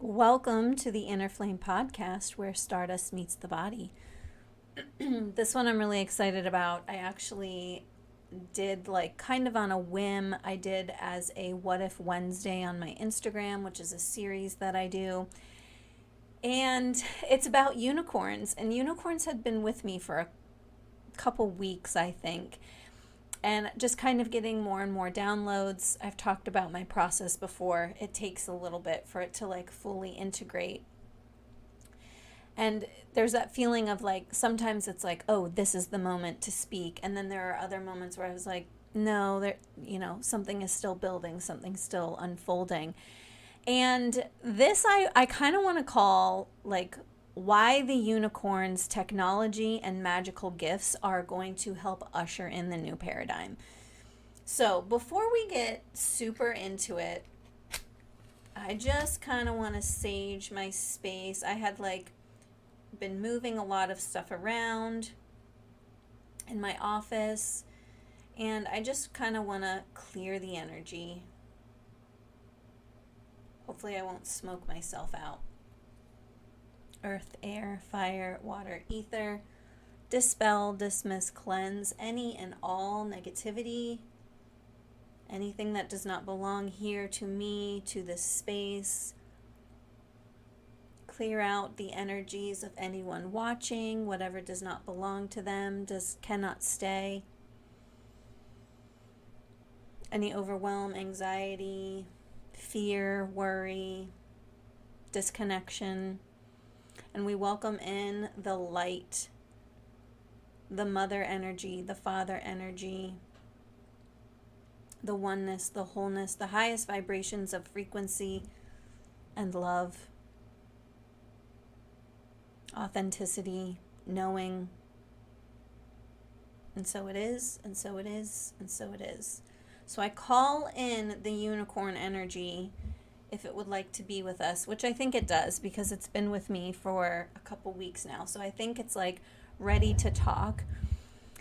Welcome to the Inner Flame podcast where Stardust meets the body. This one I'm really excited about. I actually did kind of on a whim. I did as a What If Wednesday on my Instagram, which is a series that I do. And it's about unicorns. And unicorns had been with me for a couple weeks, I think. And just kind of getting more and more downloads. I've talked about my process before. It takes a little bit for it to fully integrate. And there's that feeling of sometimes it's oh, this is the moment to speak. And then there are other moments where I was no, there, something is still building, something's still unfolding. And this I kind of want to call why the unicorns' technology and magical gifts are going to help usher in the new paradigm. So before we get super into it, I just kind of want to sage my space. I had been moving a lot of stuff around in my office, and I just kind of want to clear the energy. Hopefully I won't smoke myself out. Earth, air, fire, water, ether. Dispel, dismiss, cleanse any and all negativity. Anything that does not belong here to me, to this space. Clear out the energies of anyone watching. Whatever does not belong to them cannot stay. Any overwhelm, anxiety, fear, worry, disconnection. And we welcome in the light, the mother energy, the father energy, the oneness, the wholeness, the highest vibrations of frequency and love, authenticity, knowing. And so it is, and so it is, and so it is. So I call in the unicorn energy if it would like to be with us, which I think it does because it's been with me for a couple weeks now. So I think it's ready to talk.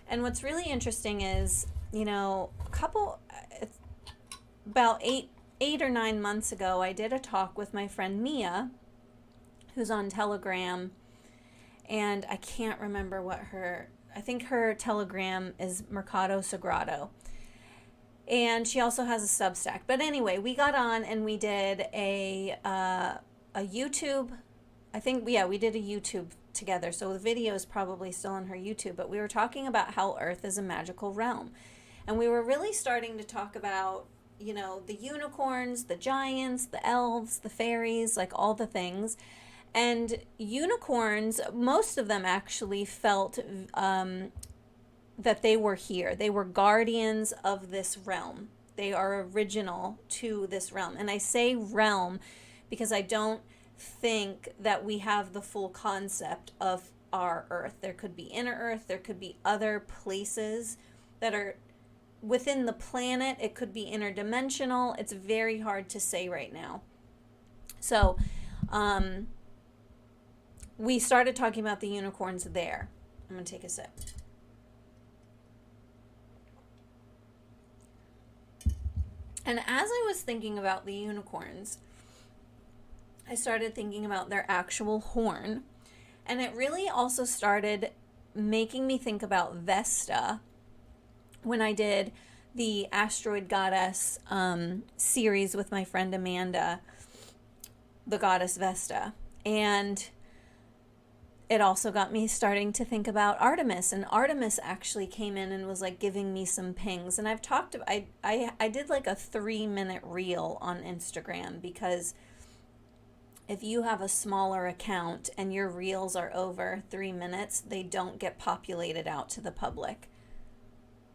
And what's really interesting is, about eight or 9 months ago, I did a talk with my friend Mia, who's on Telegram, and I can't remember I think her Telegram is Mercado Sagrado. And she also has a Substack. But anyway, we got on and we did a YouTube. We did a YouTube together. So the video is probably still on her YouTube. But we were talking about how Earth is a magical realm. And we were really starting to talk about, the unicorns, the giants, the elves, the fairies, all the things. And unicorns, most of them actually felt that they were here. They were guardians of this realm. They are original to this realm. And I say realm because I don't think that we have the full concept of our Earth. There could be inner Earth. There could be other places that are within the planet. It could be interdimensional. It's very hard to say right now. So we started talking about the unicorns there. I'm going to take a sip. And as I was thinking about the unicorns, I started thinking about their actual horn. And it really also started making me think about Vesta when I did the Asteroid Goddess series with my friend Amanda, the goddess Vesta. And it also got me starting to think about Artemis, and Artemis actually came in and was giving me some pings. And I've talked about, I did a 3-minute reel on Instagram, because if you have a smaller account and your reels are over 3 minutes, they don't get populated out to the public.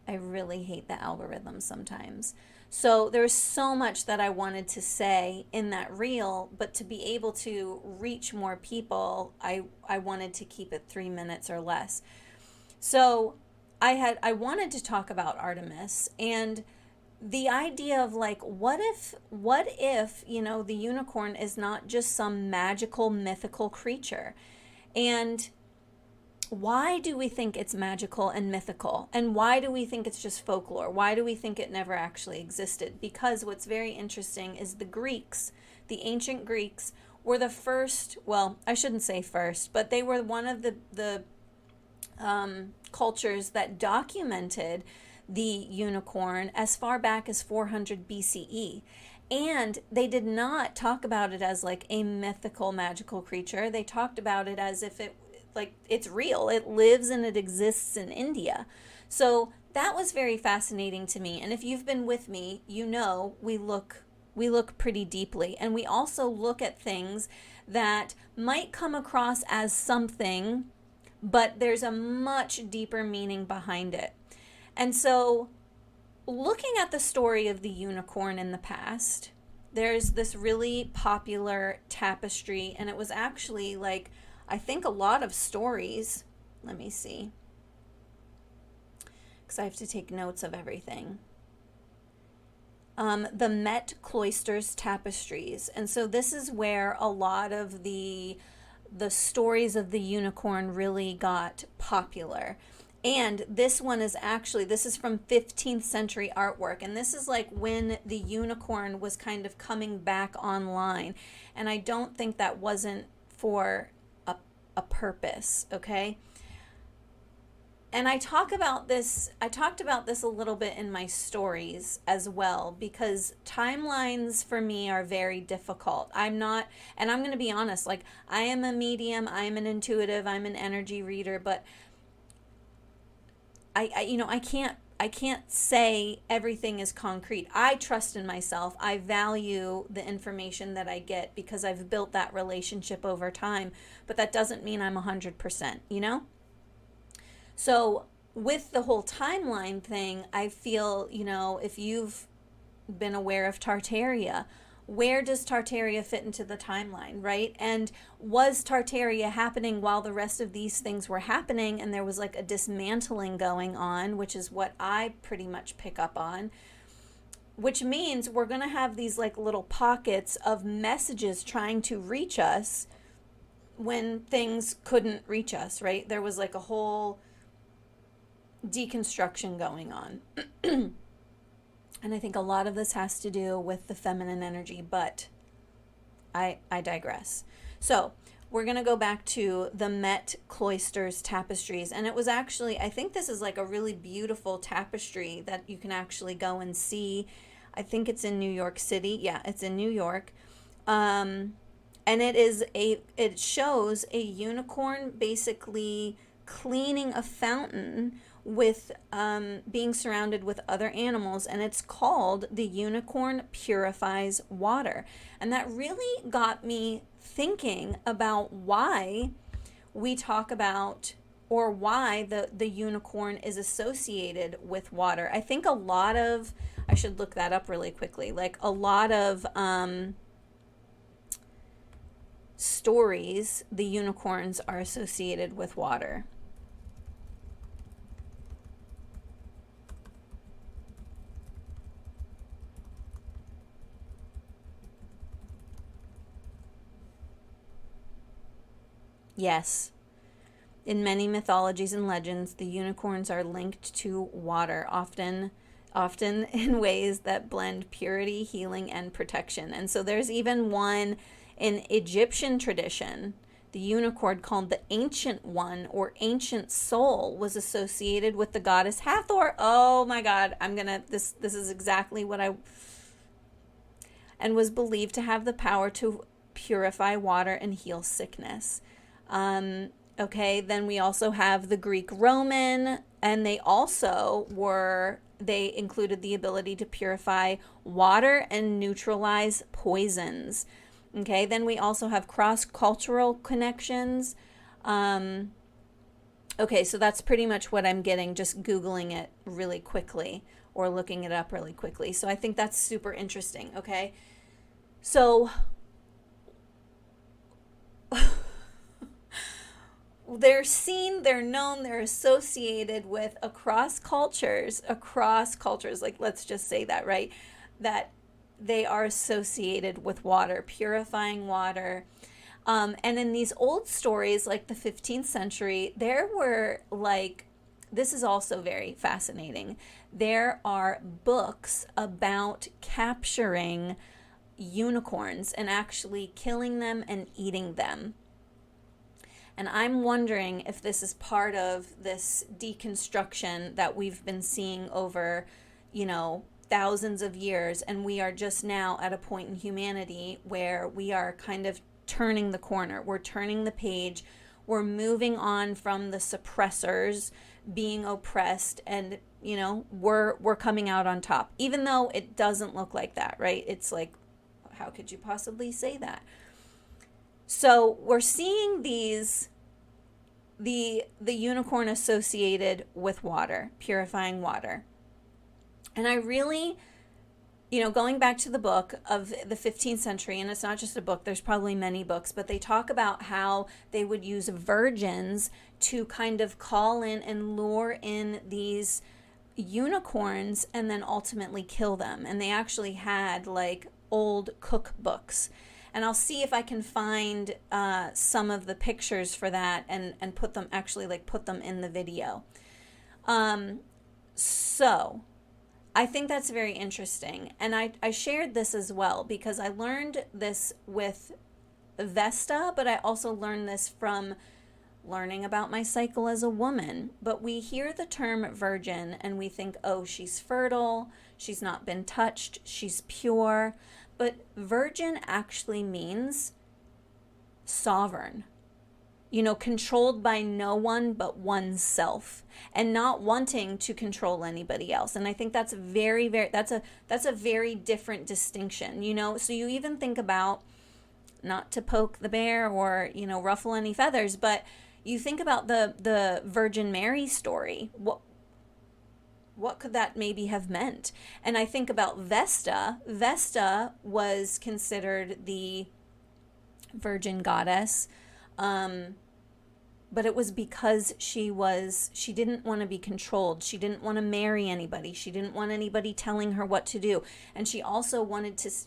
I really hate the algorithm sometimes. So there's so much that I wanted to say in that reel, but to be able to reach more people, I wanted to keep it 3 minutes or less. So I wanted to talk about Artemis, and the idea of what if the unicorn is not just some magical mythical creature, and why do we think it's magical and mythical? And why do we think it's just folklore? Why do we think it never actually existed? Because what's very interesting is the Greeks, the ancient Greeks, were the first, well, I shouldn't say first, but they were one of the cultures that documented the unicorn as far back as 400 BCE. And they did not talk about it as like a mythical magical creature. They talked about it as if it, like, it's real. It lives and it exists in India. So that was very fascinating to me. And if you've been with me, you know we look pretty deeply, and we also look at things that might come across as something, but there's a much deeper meaning behind it. And so, looking at the story of the unicorn in the past, there's this really popular tapestry, and it was actually like, I think a lot of stories, let me see, because I have to take notes of everything. The Met Cloisters tapestries. And so this is where a lot of the stories of the unicorn really got popular. And this one is actually, this is from 15th century artwork. And this is like when the unicorn was kind of coming back online. And I don't think that wasn't for a purpose, okay? And I talked about this a little bit in my stories as well, because timelines for me are very difficult. And I'm going to be honest, like, I am a medium, I'm an intuitive, I'm an energy reader, but I can't say everything is concrete. I trust in myself. I value the information that I get because I've built that relationship over time, but that doesn't mean I'm 100%, you know? So with the whole timeline thing, I feel, if you've been aware of Tartaria, where does Tartaria fit into the timeline, right? And was Tartaria happening while the rest of these things were happening, and there was like a dismantling going on, which is what I pretty much pick up on, which means we're going to have these like little pockets of messages trying to reach us when things couldn't reach us, right? There was like a whole deconstruction going on. And I think a lot of this has to do with the feminine energy, but I digress. So we're going to go back to the Met Cloisters tapestries. And it was actually, I think this is like a really beautiful tapestry that you can actually go and see. I think it's in New York City. Yeah, it's in New York. And it shows a unicorn basically cleaning a fountain with being surrounded with other animals, and it's called The Unicorn Purifies Water. And that really got me thinking about why we talk about, or why the unicorn is associated with water. I think I should look that up really quickly, like a lot of stories, the unicorns are associated with water. Yes. In many mythologies and legends, the unicorns are linked to water, often in ways that blend purity, healing, and protection. And so there's even one in Egyptian tradition. The unicorn, called the Ancient One or Ancient Soul, was associated with the goddess Hathor. Oh my God, this is exactly what and was believed to have the power to purify water and heal sickness. Okay, then we also have the Greek Roman, and they included the ability to purify water and neutralize poisons. Okay, then we also have cross-cultural connections. Okay, so that's pretty much what I'm getting, just Googling it really quickly or looking it up really quickly. So I think that's super interesting, okay? So they're seen, they're known, they're associated with across cultures, like, let's just say that, right? That they are associated with water, purifying water. And in these old stories, like the 15th century, there were this is also very fascinating. There are books about capturing unicorns and actually killing them and eating them. And I'm wondering if this is part of this deconstruction that we've been seeing over, thousands of years. And we are just now at a point in humanity where we are kind of turning the corner. We're turning the page. We're moving on from the suppressors being oppressed, and, we're coming out on top, even though it doesn't look like that, right? It's like, how could you possibly say that? So we're seeing the unicorn associated with water, purifying water. And I really, going back to the book of the 15th century, and it's not just a book, there's probably many books, but they talk about how they would use virgins to kind of call in and lure in these unicorns and then ultimately kill them. And they actually had like old cookbooks. And I'll see if I can find some of the pictures for that and put them in the video. So I think that's very interesting. And I shared this as well because I learned this with Vesta, but I also learned this from learning about my cycle as a woman. But we hear the term virgin and we think, oh, she's fertile, she's not been touched, she's pure. But virgin actually means sovereign, controlled by no one but oneself and not wanting to control anybody else. And I think that's that's a very different distinction, So you even think about, not to poke the bear or, ruffle any feathers, but you think about the Virgin Mary story. What could that maybe have meant? And I think about Vesta. Vesta was considered the virgin goddess. But it was because she didn't want to be controlled. She didn't want to marry anybody. She didn't want anybody telling her what to do. And she also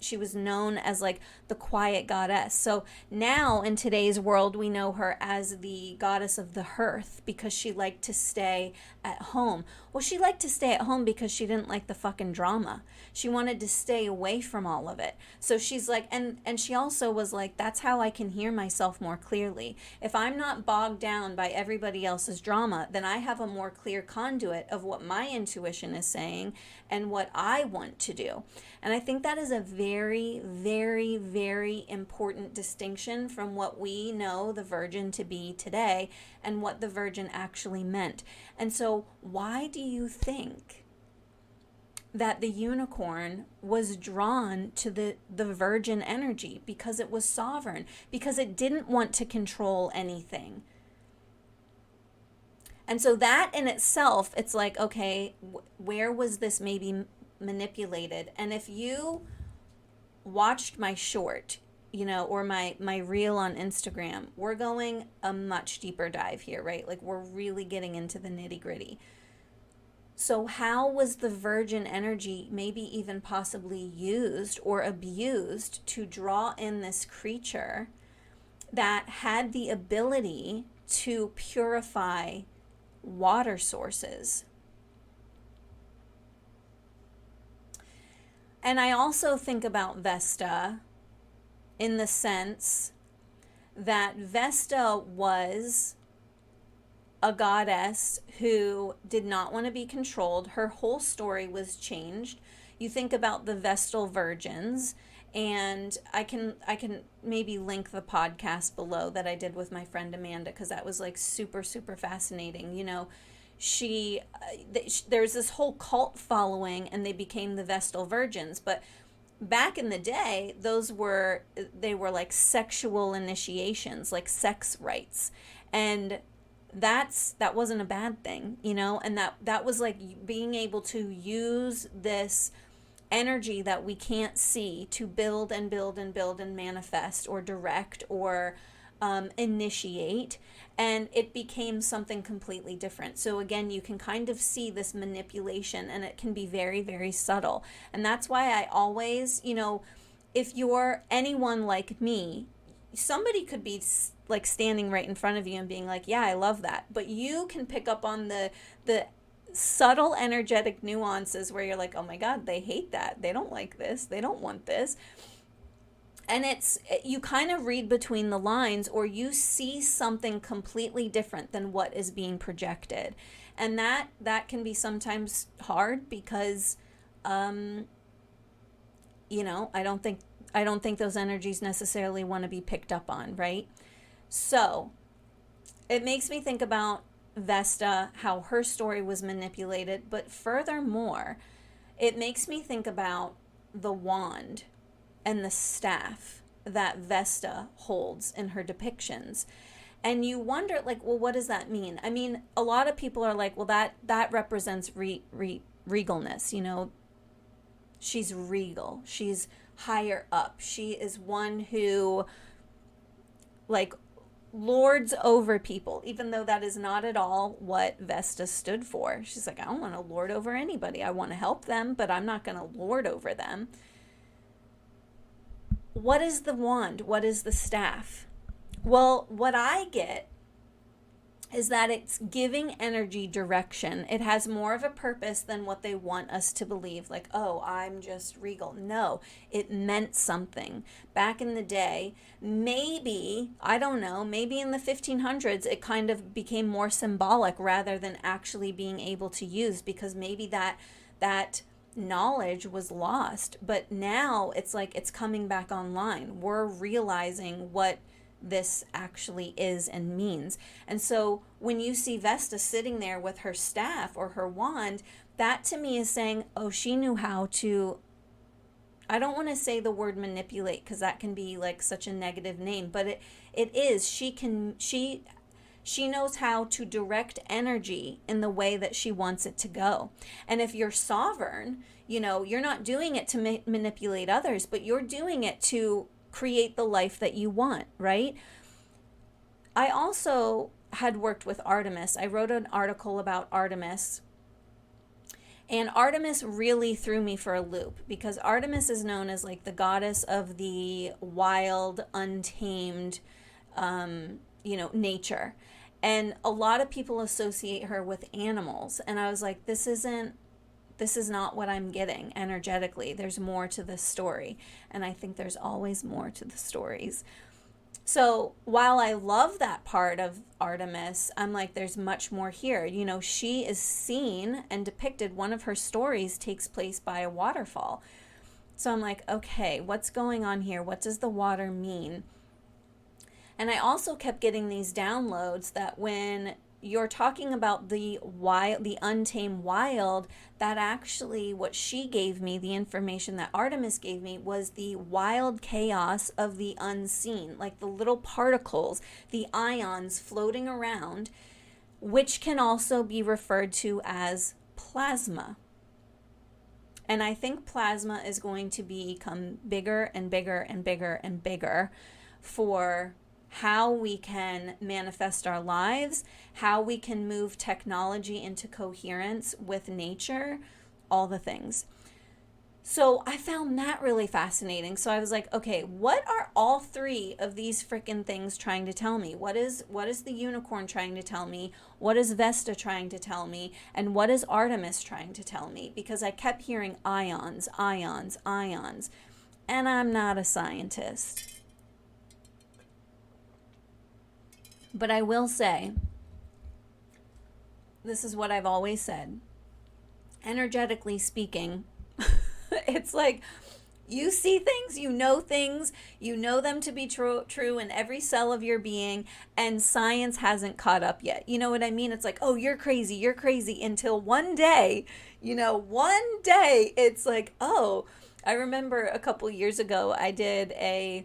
she was known as like the quiet goddess. So now in today's world, we know her as the goddess of the hearth because she liked to stay at home. Well, she liked to stay at home because she didn't like the fucking drama. She wanted to stay away from all of it. So she's like, and she also was like, that's how I can hear myself more clearly. If I'm not bogged down by everybody else's drama, then I have a more clear conduit of what my intuition is saying and what I want to do. And I think that is a very, very, very important distinction from what we know the virgin to be today and what the virgin actually meant. And so why do you think that the unicorn was drawn to the virgin energy? Because it was sovereign, because it didn't want to control anything. And so that in itself, it's like, okay, where was this maybe manipulated? And if you watched my short, or my reel on Instagram, we're going a much deeper dive here, right? Like we're really getting into the nitty gritty. So how was the virgin energy maybe even possibly used or abused to draw in this creature that had the ability to purify water sources? And I also think about Vesta in the sense that Vesta was a goddess who did not want to be controlled. Her whole story was changed. You think about the Vestal virgins, and I can maybe link the podcast below that I did with my friend Amanda, because that was like super, super fascinating. There's this whole cult following, and they became the Vestal virgins. But back in the day, they were like sexual initiations, like sex rites, and that wasn't a bad thing, and that was like being able to use this energy that we can't see to build and build and build and manifest or direct or initiate, and it became something completely different. So again, you can kind of see this manipulation, and it can be very, very subtle. And that's why I always, if you're anyone like me, somebody could be like standing right in front of you and being like, yeah, I love that. But you can pick up on the subtle energetic nuances where you're like, oh my God, they hate that. They don't like this. They don't want this. And you kind of read between the lines, or you see something completely different than what is being projected. And that can be sometimes hard because I don't think those energies necessarily want to be picked up on, right? So it makes me think about Vesta, how her story was manipulated, but furthermore, it makes me think about the wand and the staff that Vesta holds in her depictions. And you wonder, like, well, what does that mean? I mean, a lot of people are like, well, that represents regalness. She's regal. She's higher up. She is one who, like, lords over people, even though that is not at all what Vesta stood for. She's like, I don't want to lord over anybody. I want to help them, but I'm not going to lord over them. What is the wand? What is the staff? Well, what I get is that it's giving energy direction. It has more of a purpose than what they want us to believe. Like, oh, I'm just regal. No, it meant something. Back in the day, maybe, I don't know, maybe in the 1500s, it kind of became more symbolic rather than actually being able to use, because maybe that knowledge was lost. But now it's like it's coming back online. We're realizing what this actually is and means. And so when you see Vesta sitting there with her staff or her wand, that to me is saying, oh, she knew how to, I don't want to say the word manipulate because that can be like such a negative name, but it is, she knows how to direct energy in the way that she wants it to go. And if you're sovereign, you're not doing it to manipulate others, but you're doing it to create the life that you want, right? I also had worked with Artemis. I wrote an article about Artemis, and Artemis really threw me for a loop, because Artemis is known as like the goddess of the wild, untamed, nature. And a lot of people associate her with animals. And I was like, this is not what I'm getting energetically. There's more to this story. And I think there's always more to the stories. So while I love that part of Artemis, I'm like, there's much more here. She is seen and depicted. One of her stories takes place by a waterfall. So I'm like, okay, what's going on here? What does the water mean? And I also kept getting these downloads that when you're talking about the untamed wild, that actually what she gave me, the information that Artemis gave me, was the wild chaos of the unseen, like the little particles, the ions floating around, which can also be referred to as plasma. And I think plasma is going to become bigger and bigger and bigger and bigger for how we can manifest our lives, how we can move technology into coherence with nature, all the things. So I found that really fascinating. So I was like, okay, what are all three of these freaking things trying to tell me? What is the unicorn trying to tell me? What is Vesta trying to tell me? And what is Artemis trying to tell me? Because I kept hearing ions, ions, ions. And I'm not a scientist. But I will say, this is what I've always said. Energetically speaking, it's like you see things, you know them to be true in every cell of your being, and science hasn't caught up yet. You know what I mean? It's like, oh, you're crazy, until one day, it's like, oh, I remember a couple years ago, I did a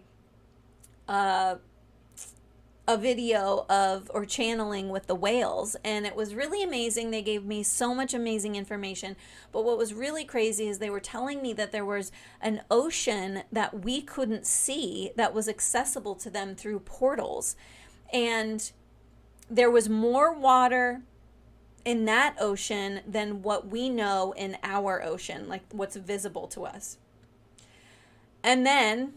video or channeling with the whales, and it was really amazing. They gave me so much amazing information, but what was really crazy is they were telling me that there was an ocean that we couldn't see that was accessible to them through portals, and there was more water in that ocean than what we know in our ocean, like what's visible to us. And then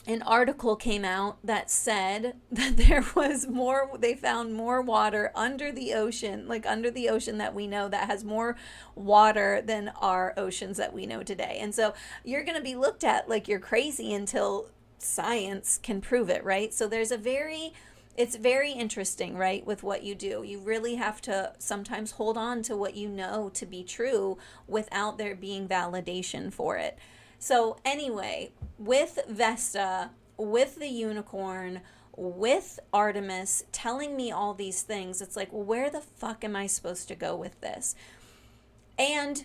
an article came out that said that there was more, they found more water under the ocean, like under the ocean that we know, that has more water than our oceans that we know today. And so you're going to be looked at like you're crazy until science can prove it, right? So there's a very, it's very interesting, right, with what you do. You really have to sometimes hold on to what you know to be true without there being validation for it. So, anyway, with Vesta, with the unicorn, with Artemis telling me all these things, it's like, well, where the fuck am I supposed to go with this? And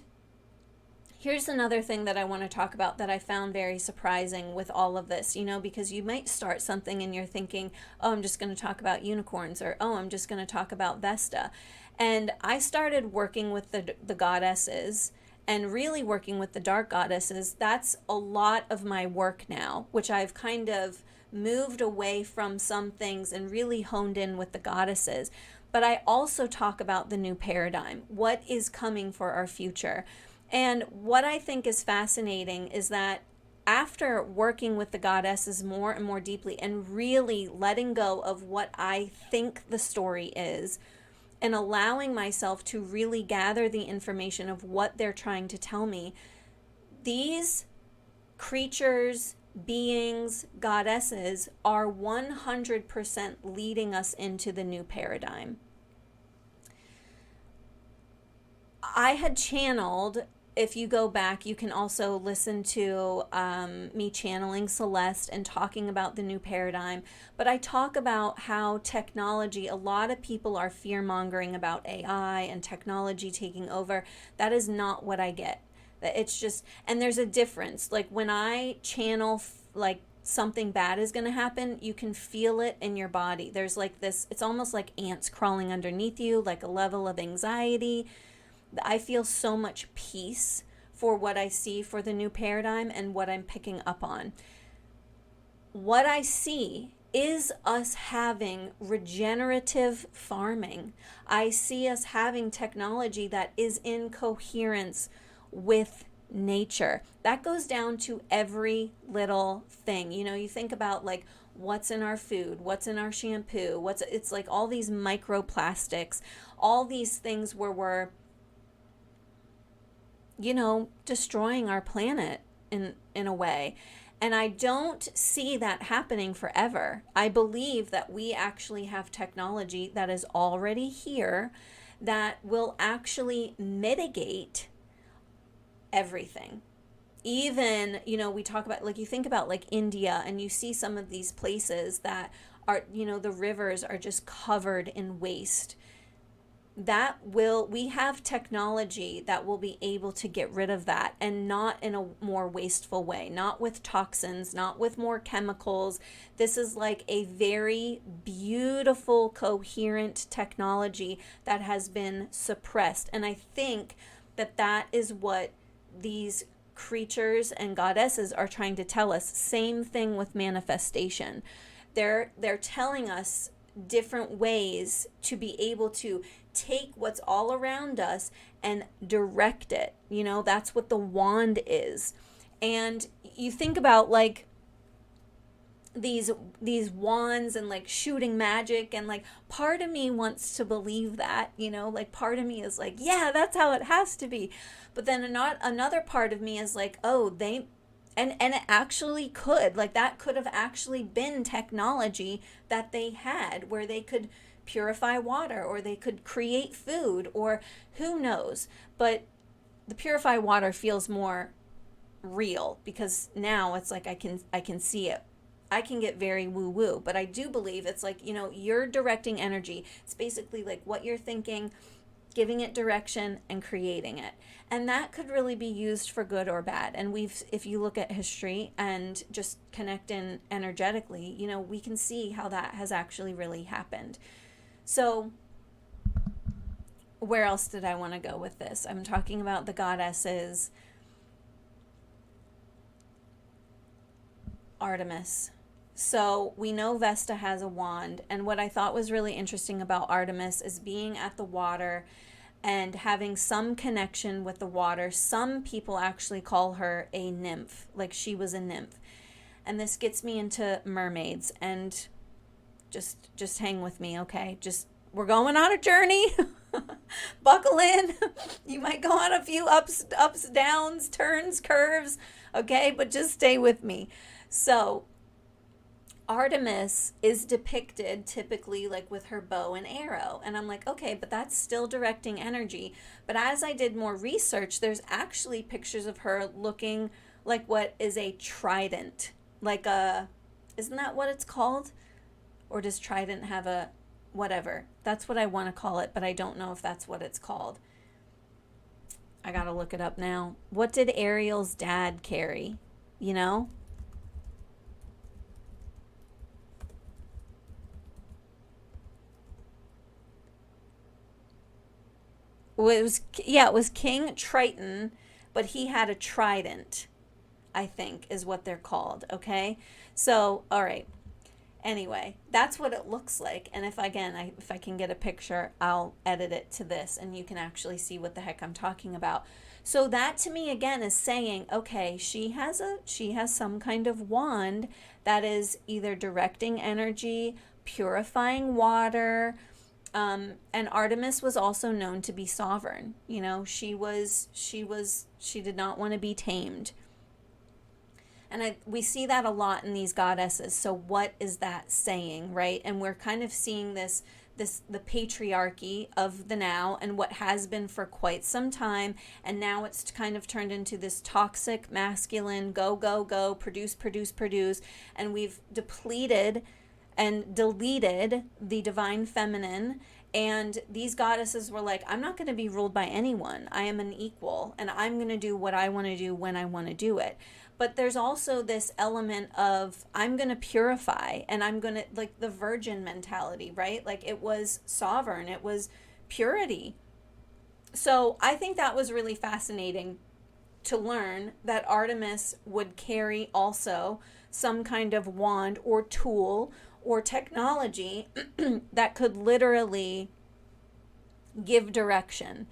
here's another thing that I want to talk about that I found very surprising with all of this, you know, because you might start something and you're thinking, oh, I'm just going to talk about unicorns, or oh, I'm just going to talk about Vesta. And I started working with the goddesses and really working with the dark goddesses. That's a lot of my work now, which I've kind of moved away from some things and really honed in with the goddesses. But I also talk about the new paradigm, what is coming for our future. And what I think is fascinating is that after working with the goddesses more and more deeply and really letting go of what I think the story is and allowing myself to really gather the information of what they're trying to tell me, these creatures, beings, goddesses are 100% leading us into the new paradigm. I had channeled, if you go back, you can also listen to me channeling Celeste and talking about the new paradigm. But I talk about how technology, a lot of people are fear-mongering about AI and technology taking over. That is not what I get. It's just, and there's a difference. Like when I channel, like something bad is going to happen, you can feel it in your body. There's like this, it's almost like ants crawling underneath you, like a level of anxiety. I feel so much peace for what I see for the new paradigm and what I'm picking up on. What I see is us having regenerative farming. I see us having technology that is in coherence with nature. That goes down to every little thing. You know, you think about like what's in our food, what's in our shampoo, it's like all these microplastics, all these things where we're, you know, destroying our planet in a way. And I don't see that happening forever. I believe that we actually have technology that is already here that will actually mitigate everything. Even, you know, we talk about, like, you think about like India and you see some of these places that are, you know, the rivers are just covered in waste. We have technology that will be able to get rid of that, and not in a more wasteful way, not with toxins, not with more chemicals. This is like a very beautiful, coherent technology that has been suppressed. And I think that that is what these creatures and goddesses are trying to tell us. Same thing with manifestation. They're telling us different ways to be able to take what's all around us and direct it. You know, that's what the wand is. And you think about like these wands and like shooting magic, and like part of me wants to believe that, you know, like part of me is like, yeah, that's how it has to be. But then another part of me is like, oh, and it actually could, like that could have actually been technology that they had where they could purify water, or they could create food, or who knows. But the purified water feels more real because now it's like I can see it. I can get very woo woo, but I do believe it's like, you know, you're directing energy. It's basically like what you're thinking, giving it direction and creating it. And that could really be used for good or bad. And if you look at history and just connect in energetically, you know, we can see how that has actually really happened. So where else did I want to go with this? I'm talking about the goddesses. Artemis. So we know Vesta has a wand, and what I thought was really interesting about Artemis is being at the water and having some connection with the water. Some people actually call her a nymph, like she was a nymph. And this gets me into mermaids, and just hang with me, okay? Just we're going on a journey. Buckle in. You might go on a few ups, downs, turns, curves, okay? But just stay with me. So, Artemis is depicted typically like with her bow and arrow. And I'm like, okay, but that's still directing energy. But as I did more research, there's actually pictures of her looking like what is a trident. Like a, isn't that what it's called? Or does trident have a, whatever? That's what I want to call it, but I don't know if that's what it's called. I gotta look it up now. What did Ariel's dad carry? You know? Well, it was King Triton, but he had a trident, I think is what they're called, okay? So, all right. Anyway, that's what it looks like. And if I can get a picture, I'll edit it to this and you can actually see what the heck I'm talking about. So that to me again is saying, okay, she has some kind of wand that is either directing energy, purifying water, and Artemis was also known to be sovereign. You know, she did not want to be tamed. And we see that a lot in these goddesses. So what is that saying, right? And we're kind of seeing the patriarchy of the now and what has been for quite some time. And now it's kind of turned into this toxic masculine, go, go, go, produce, produce, produce. And we've depleted and deleted the divine feminine. And these goddesses were like, I'm not going to be ruled by anyone. I am an equal, and I'm going to do what I want to do when I want to do it. But there's also this element of I'm going to purify, and I'm going to, like the virgin mentality, right? Like it was sovereign, it was purity. So I think that was really fascinating to learn that Artemis would carry also some kind of wand or tool or technology that could literally give direction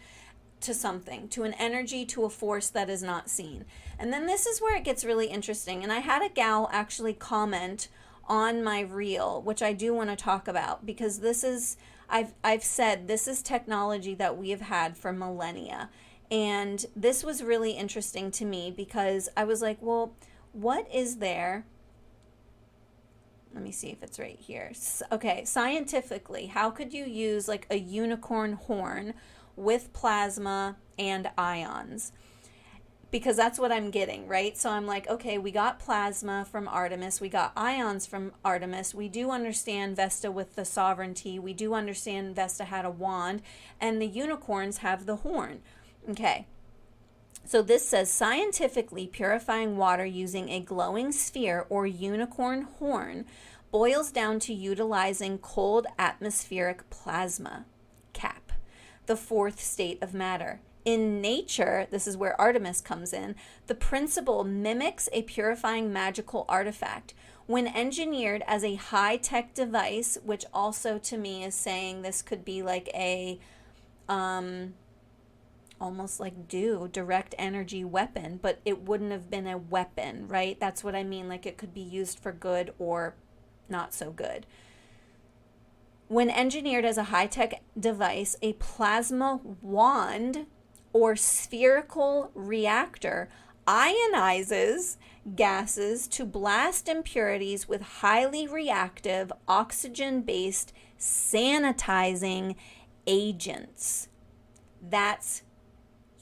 to something, to an energy, to a force that is not seen. And then this is where it gets really interesting. And I had a gal actually comment on my reel, which I do want to talk about, because this is, I've said this is technology that we have had for millennia. And this was really interesting to me because I was like, well, what is there? Let me see if it's right here. Okay, scientifically, how could you use like a unicorn horn with plasma and ions? Because that's what I'm getting, right? So I'm like, okay, we got plasma from Artemis. We got ions from Artemis. We do understand Vesta with the sovereignty. We do understand Vesta had a wand. And the unicorns have the horn. Okay. So this says, scientifically purifying water using a glowing sphere or unicorn horn boils down to utilizing cold atmospheric plasma, CAP, the fourth state of matter. In nature, this is where Artemis comes in, the principle mimics a purifying magical artifact. When engineered as a high-tech device, which also to me is saying this could be like a almost like direct energy weapon, but it wouldn't have been a weapon, right? That's what I mean. Like it could be used for good or not so good. When engineered as a high-tech device, a plasma wand or spherical reactor ionizes gases to blast impurities with highly reactive oxygen-based sanitizing agents. That's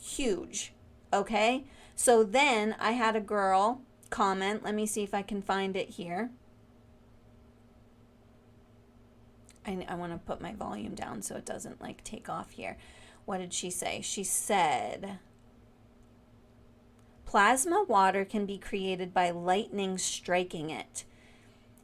huge, okay? So then I had a girl comment. Let me see if I can find it here. I want to put my volume down so it doesn't like take off here. What did she say? She said, plasma water can be created by lightning striking it.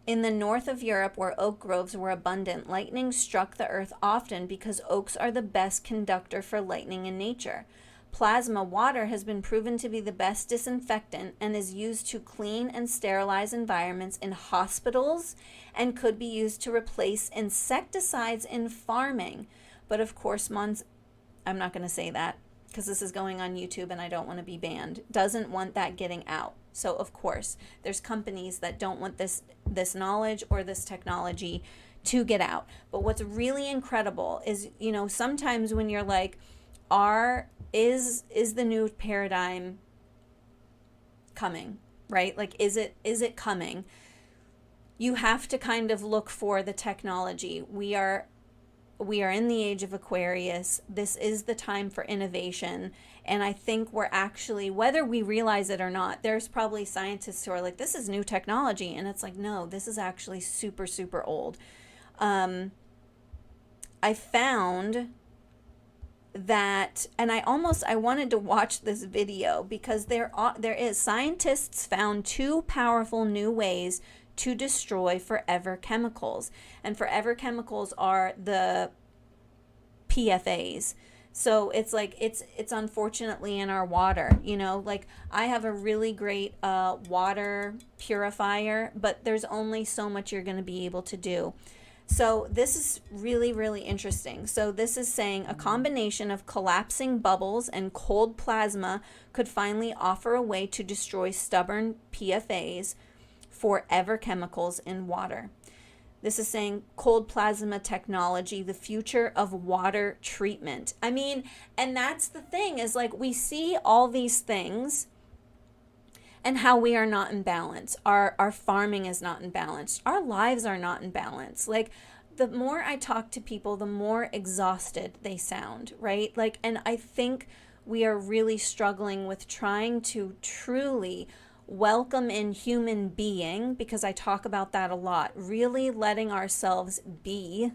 In the north of Europe, where oak groves were abundant, lightning struck the earth often because oaks are the best conductor for lightning in nature. Plasma water has been proven to be the best disinfectant and is used to clean and sterilize environments in hospitals and could be used to replace insecticides in farming. But of course, I'm not going to say that because this is going on YouTube and I don't want to be banned. Doesn't want that getting out. So of course, there's companies that don't want this knowledge or this technology to get out. But what's really incredible is, sometimes when you're like, is the new paradigm coming, right? Like, is it coming? You have to kind of look for the technology. We are in the age of Aquarius. This is the time for innovation. And I think we're actually, whether we realize it or not, there's probably scientists who are like, this is new technology. And it's like, no, this is actually super, super old. I found that, and I wanted to watch this video because there is, scientists found two powerful new ways to destroy forever chemicals. And forever chemicals are the PFAs. So it's like, it's unfortunately in our water, like I have a really great water purifier, but there's only so much you're going to be able to do. So this is really, really interesting. So this is saying a combination of collapsing bubbles and cold plasma could finally offer a way to destroy stubborn PFAs, forever chemicals in water. This is saying cold plasma technology, the future of water treatment. I mean, and that's the thing, is like we see all these things and how we are not in balance. Our farming is not in balance. Our lives are not in balance. Like, the more I talk to people, the more exhausted they sound, right? Like, and I think we are really struggling with trying to truly welcome in human being, because I talk about that a lot, really letting ourselves be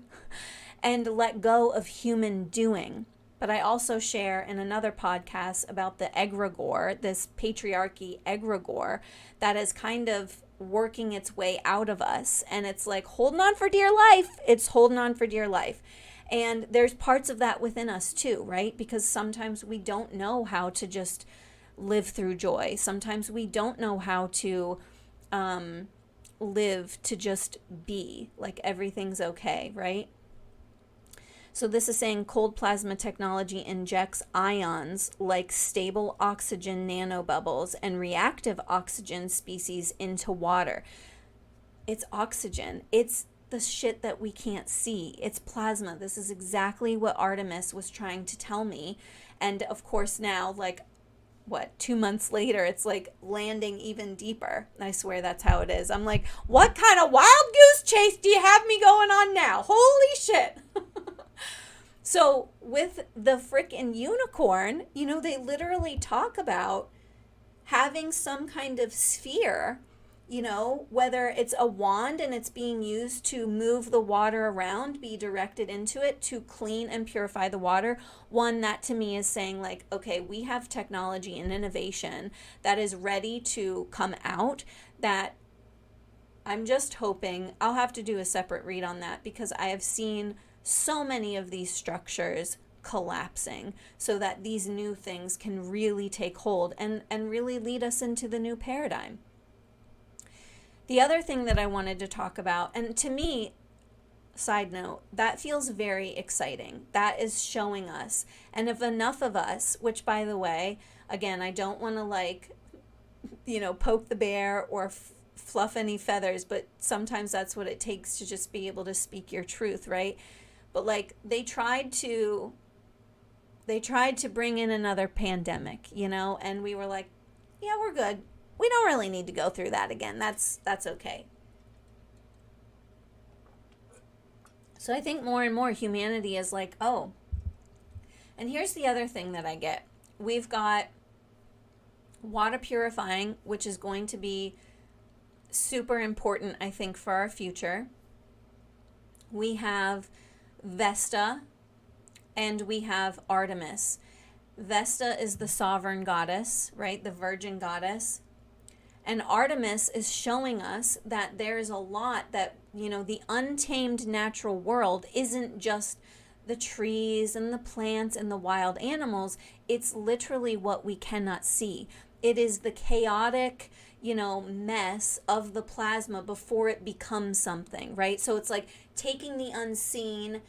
and let go of human doing. But I also share in another podcast about the egregore, this patriarchy egregore that is kind of working its way out of us. And it's like holding on for dear life. It's holding on for dear life. And there's parts of that within us too, right? Because sometimes we don't know how to just live through joy. Sometimes we don't know how to live to just be, like everything's okay, right? So this is saying cold plasma technology injects ions like stable oxygen nanobubbles and reactive oxygen species into water. It's oxygen. It's the shit that we can't see. It's plasma. This is exactly what Artemis was trying to tell me. And of course now, like, 2 months later, it's like landing even deeper. I swear that's how it is. I'm like, what kind of wild goose chase do you have me going on now? Holy shit. So with the frickin' unicorn, they literally talk about having some kind of sphere, whether it's a wand and it's being used to move the water around, be directed into it to clean and purify the water. One, that to me is saying like, okay, we have technology and innovation that is ready to come out, that I'm just hoping, I'll have to do a separate read on that, because I have seen so many of these structures collapsing so that these new things can really take hold and really lead us into the new paradigm. The other thing that I wanted to talk about, and to me, side note, that feels very exciting. That is showing us, and if enough of us, which by the way, again, I don't want to poke the bear or fluff any feathers, but sometimes that's what it takes to just be able to speak your truth, right? But like they tried to bring in another pandemic, and we were like, yeah, we're good. We don't really need to go through that again. That's okay. So I think more and more humanity is like, oh, and here's the other thing that I get. We've got water purifying, which is going to be super important, I think, for our future. We have Vesta and we have Artemis. Vesta is the sovereign goddess, right? The virgin goddess. And Artemis is showing us that there's a lot that, the untamed natural world isn't just the trees and the plants and the wild animals. It's literally what we cannot see. It is the chaotic, mess of the plasma before it becomes something, right? So it's like taking the unseen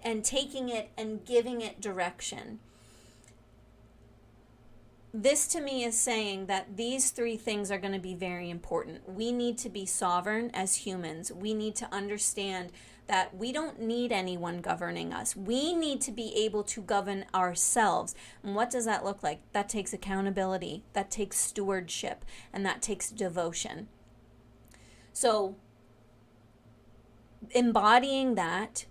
and taking it and giving it direction. this to me is saying that these three things are going to be very important. We need to be sovereign as humans. We need to understand that we don't need anyone governing us. We need to be able to govern ourselves. And what does that look like? That takes accountability, that takes stewardship, and that takes devotion. So, embodying that,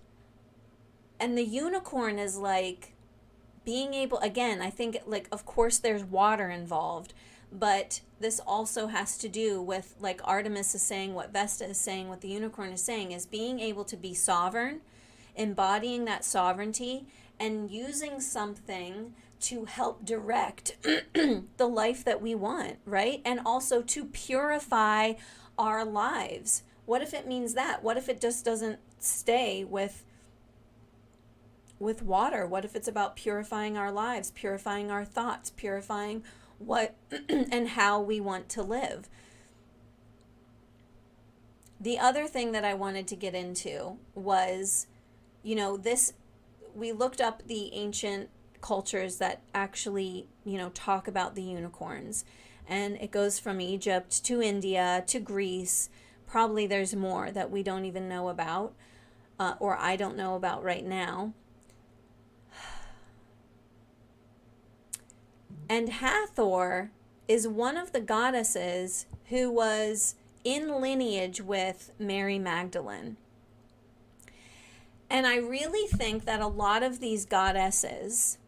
and the unicorn is like being able, again, I think, like, of course there's water involved, but this also has to do with, like Artemis is saying, what Vesta is saying, what the unicorn is saying, is being able to be sovereign, embodying that sovereignty, and using something to help direct the life that we want, right? And also to purify our lives. What if it means that? What if it just doesn't stay with water? What if it's about purifying our lives, purifying our thoughts, purifying what and how we want to live? The other thing that I wanted to get into was, this, we looked up the ancient cultures that actually, talk about the unicorns. And it goes from Egypt to India to Greece. Probably there's more that we don't even know about, or I don't know about right now. And Hathor is one of the goddesses who was in lineage with Mary Magdalene. And I really think that a lot of these goddesses,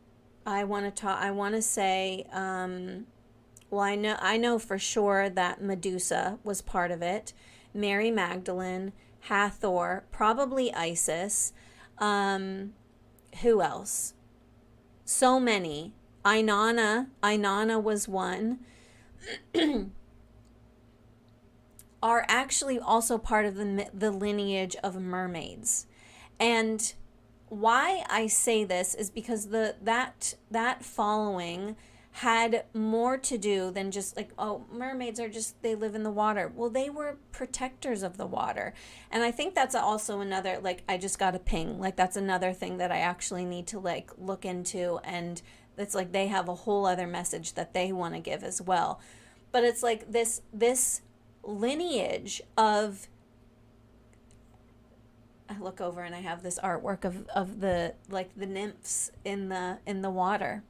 I want to say, I know for sure that Medusa was part of it, Mary Magdalene, Hathor, probably Isis. Who else? So many. Inanna was one, are actually also part of the lineage of mermaids. And why I say this is because that following had more to do than just like, oh, mermaids are just, they live in the water. Well, they were protectors of the water. And I think that's also another, like, I just got a ping. Like, that's another thing that I actually need to, like, look into. And it's like they have a whole other message that they want to give as well. But it's like this lineage of, I look over and I have this artwork of the, like, the nymphs in the water,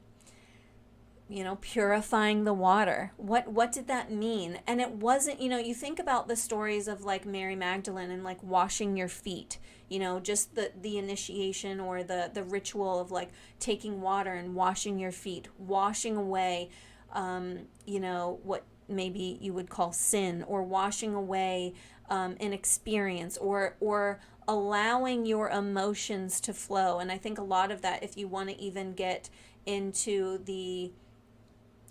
purifying the water. What did that mean? And it wasn't, you think about the stories of, like, Mary Magdalene and, like, washing your feet, just the initiation or the ritual of, like, taking water and washing your feet, washing away, what maybe you would call sin, or washing away an experience, or allowing your emotions to flow. And I think a lot of that, if you want to even get into the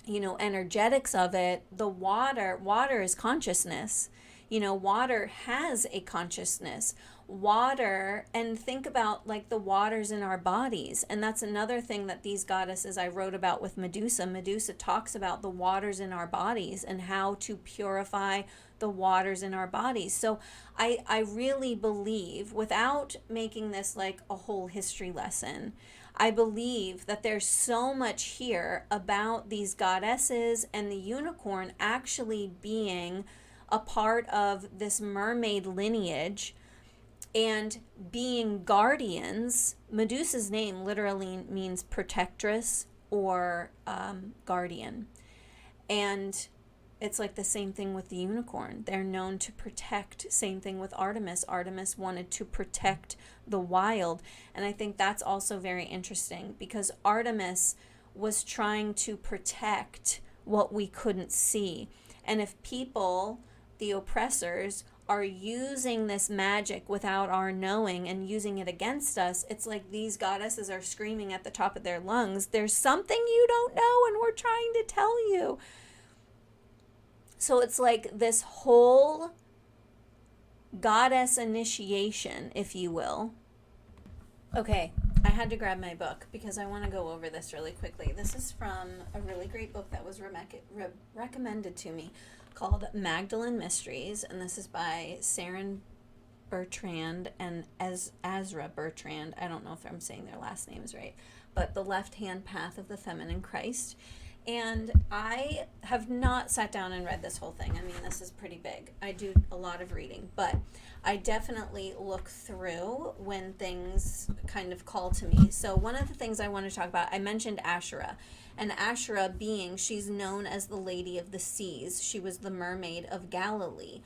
energetics of it, the water is consciousness. Water has a consciousness. Water, and think about, like, the waters in our bodies. And that's another thing that these goddesses I wrote about with Medusa. Medusa talks about the waters in our bodies and how to purify the waters in our bodies. So I really believe, without making this like a whole history lesson, I believe that there's so much here about these goddesses and the unicorn actually being a part of this mermaid lineage and being guardians. Medusa's name literally means protectress or guardian. And it's like the same thing with the unicorn. They're known to protect. Same thing with Artemis. Artemis wanted to protect the wild. And I think that's also very interesting because Artemis was trying to protect what we couldn't see. And if people, the oppressors, are using this magic without our knowing and using it against us, it's like these goddesses are screaming at the top of their lungs, there's something you don't know and we're trying to tell you. So it's like this whole goddess initiation, if you will. Okay, I had to grab my book because I want to go over this really quickly. This is from a really great book that was recommended to me called Magdalene Mysteries, and this is by Saren Bertrand and Ezra Bertrand. I don't know if I'm saying their last names right, but The Left-Hand Path of the Feminine Christ. And I have not sat down and read this whole thing. I mean, this is pretty big. I do a lot of reading, but I definitely look through when things kind of call to me. So one of the things I want to talk about, I mentioned Ashera. And Ashera being, she's known as the Lady of the Seas. She was the mermaid of Galilee.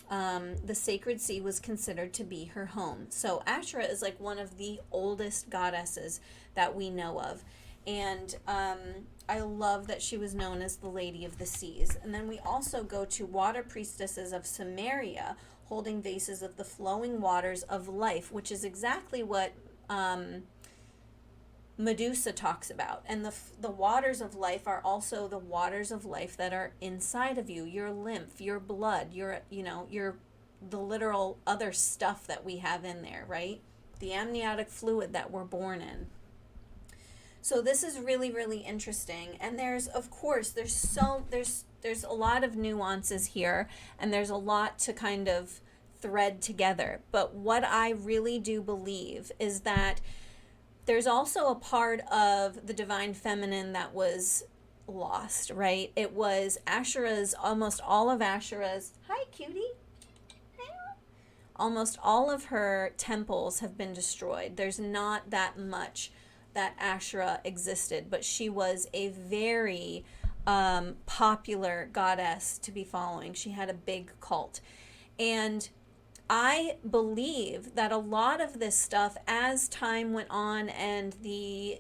The sacred sea was considered to be her home. So Ashera is like one of the oldest goddesses that we know of. And I love that she was known as the Lady of the Seas. And then we also go to water priestesses of Samaria holding vases of the flowing waters of life, which is exactly what Medusa talks about. And the waters of life are also the waters of life that are inside of you, your lymph, your blood, your the literal other stuff that we have in there, right? The amniotic fluid that we're born in. So this is really, really interesting. And there's a lot of nuances here, and there's a lot to kind of thread together. But what I really do believe is that there's also a part of the divine feminine that was lost, right? It was Asherah's, almost all of Asherah's, hi cutie, almost all of her temples have been destroyed. There's not that much that Ashera existed, but she was a very popular goddess to be following. She had a big cult. And I believe that a lot of this stuff, as time went on and the,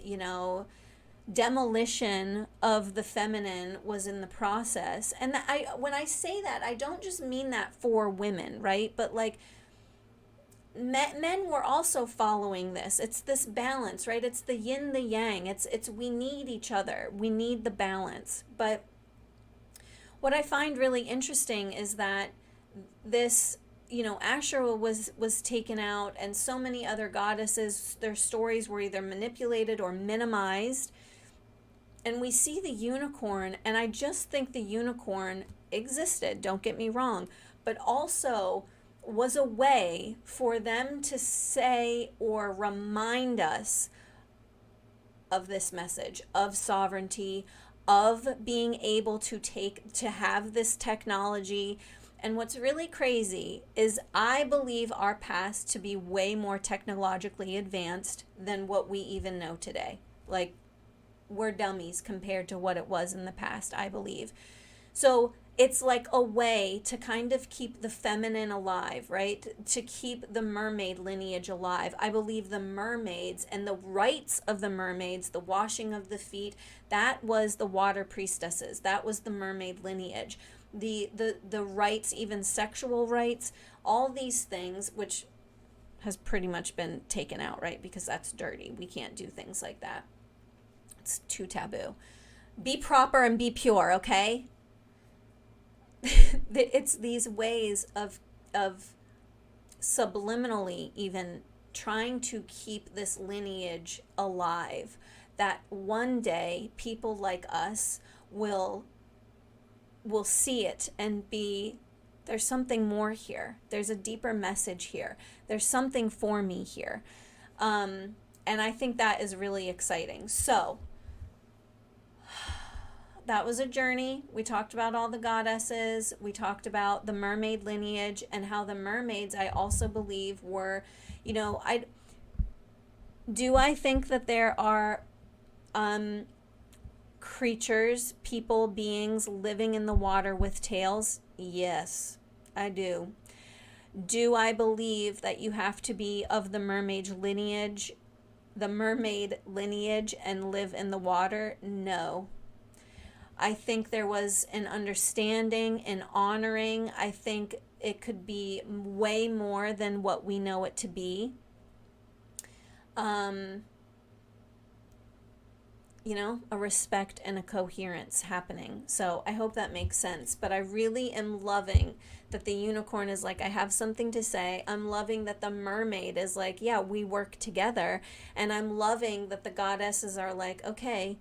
demolition of the feminine was in the process. And when I say that, I don't just mean that for women, right? But like, men were also following this. It's this balance, right? It's the yin, the yang. It's we need each other. We need the balance. But what I find really interesting is that this, Asherah was taken out, and so many other goddesses, their stories were either manipulated or minimized. And we see the unicorn, and I just think the unicorn existed, don't get me wrong, but also was a way for them to say or remind us of this message of sovereignty, of being able to have this technology. And what's really crazy is I believe our past to be way more technologically advanced than what we even know today. Like, we're dummies compared to what it was in the past, I believe. So it's like a way to kind of keep the feminine alive, right? To keep the mermaid lineage alive. I believe the mermaids and the rites of the mermaids, the washing of the feet, that was the water priestesses. That was the mermaid lineage. The rites, even sexual rites, all these things, which has pretty much been taken out, right? Because that's dirty. We can't do things like that. It's too taboo. Be proper and be pure, okay? It's these ways of subliminally even trying to keep this lineage alive, that one day people like us will see it and be, there's something more here. There's a deeper message here. There's something for me here. And I think that is really exciting. So that was a journey. We talked about all the goddesses. We talked about the mermaid lineage and how the mermaids, I also believe, were, I think that there are creatures, people, beings living in the water with tails? Yes, I do. Do I believe that you have to be of the mermaid lineage and live in the water? No. I think there was an understanding and honoring. I think it could be way more than what we know it to be. A respect and a coherence happening. So I hope that makes sense. But I really am loving that the unicorn is like, I have something to say. I'm loving that the mermaid is like, yeah, we work together. And I'm loving that the goddesses are like, okay,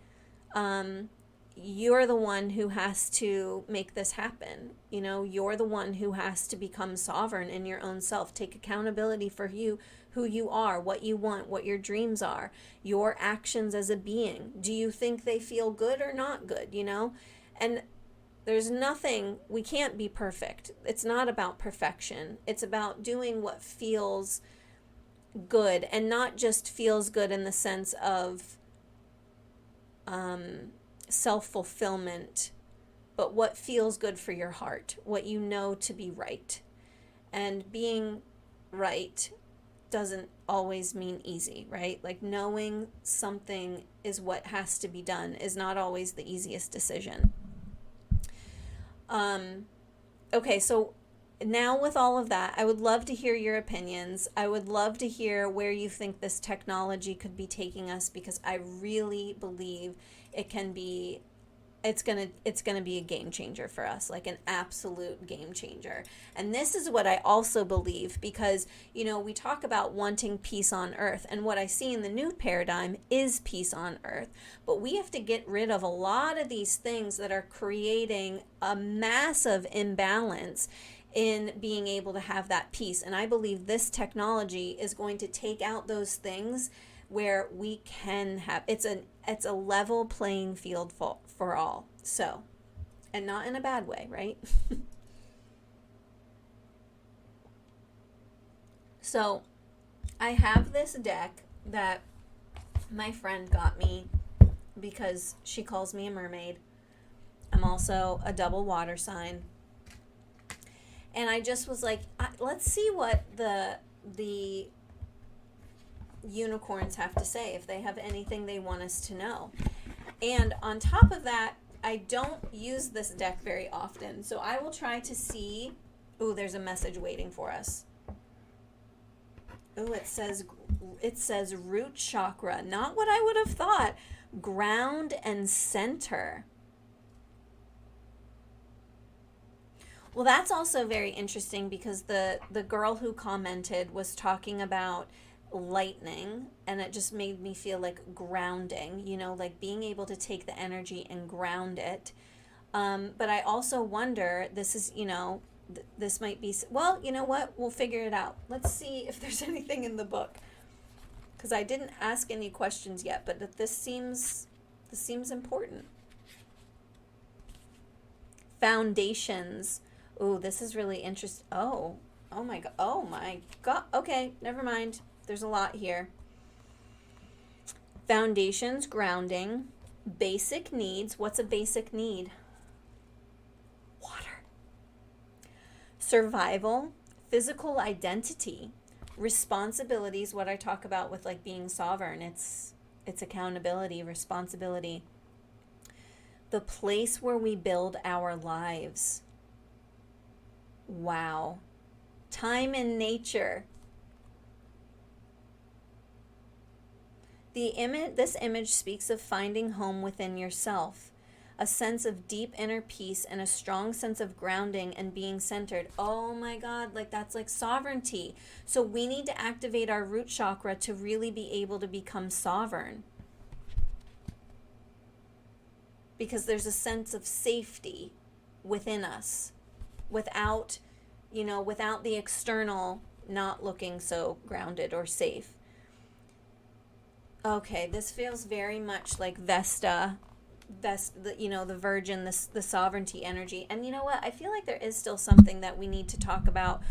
you're the one who has to make this happen. You know, you're the one who has to become sovereign in your own self. Take accountability for you, who you are, what you want, what your dreams are, your actions as a being. Do you think they feel good or not good, you know? And there's nothing, we can't be perfect. It's not about perfection. It's about doing what feels good, and not just feels good in the sense of self-fulfillment, but what feels good for your heart, what you know to be right. And being right doesn't always mean easy, right? Like knowing something is what has to be done is not always the easiest decision. Okay, so now with all of that, I would love to hear your opinions. I would love to hear where you think this technology could be taking us, because I really believe it can be, it's gonna be a game changer for us, like an absolute game changer. And this is what I also believe, because, you know, we talk about wanting peace on earth, and what I see in the new paradigm is peace on earth. But we have to get rid of a lot of these things that are creating a massive imbalance in being able to have that peace. And I believe this technology is going to take out those things where we can have, it's a level playing field for all. So, and not in a bad way, right? So I have this deck that my friend got me because she calls me a mermaid. I'm also a double water sign. And I just was like, let's see what the unicorns have to say, if they have anything they want us to know. And on top of that, I don't use this deck very often, so I will try to see. Ooh, there's a message waiting for us. Ooh, it says root chakra. Not what I would have thought. Ground and center. Well, that's also very interesting, because the girl who commented was talking about lightning, and it just made me feel like grounding, you know, like being able to take the energy and ground it. But I also wonder, this is, you know, this might be, well, you know what? We'll figure it out. Let's see if there's anything in the book, because I didn't ask any questions yet, but this seems important. Foundations. Ooh, this is really interesting. Oh my god. Oh my god. Okay, never mind. There's a lot here. Foundations, grounding, basic needs. What's a basic need? Water. Survival, physical identity, responsibilities, what I talk about with like being sovereign. It's accountability, responsibility. The place where we build our lives. Wow. Time in nature. This image speaks of finding home within yourself, a sense of deep inner peace and a strong sense of grounding and being centered. Oh my God, like that's like sovereignty. So we need to activate our root chakra to really be able to become sovereign, because there's a sense of safety within us without the external not looking so grounded or safe. Okay, this feels very much like Vesta, the Virgin, the sovereignty energy. And you know what? I feel like there is still something that we need to talk about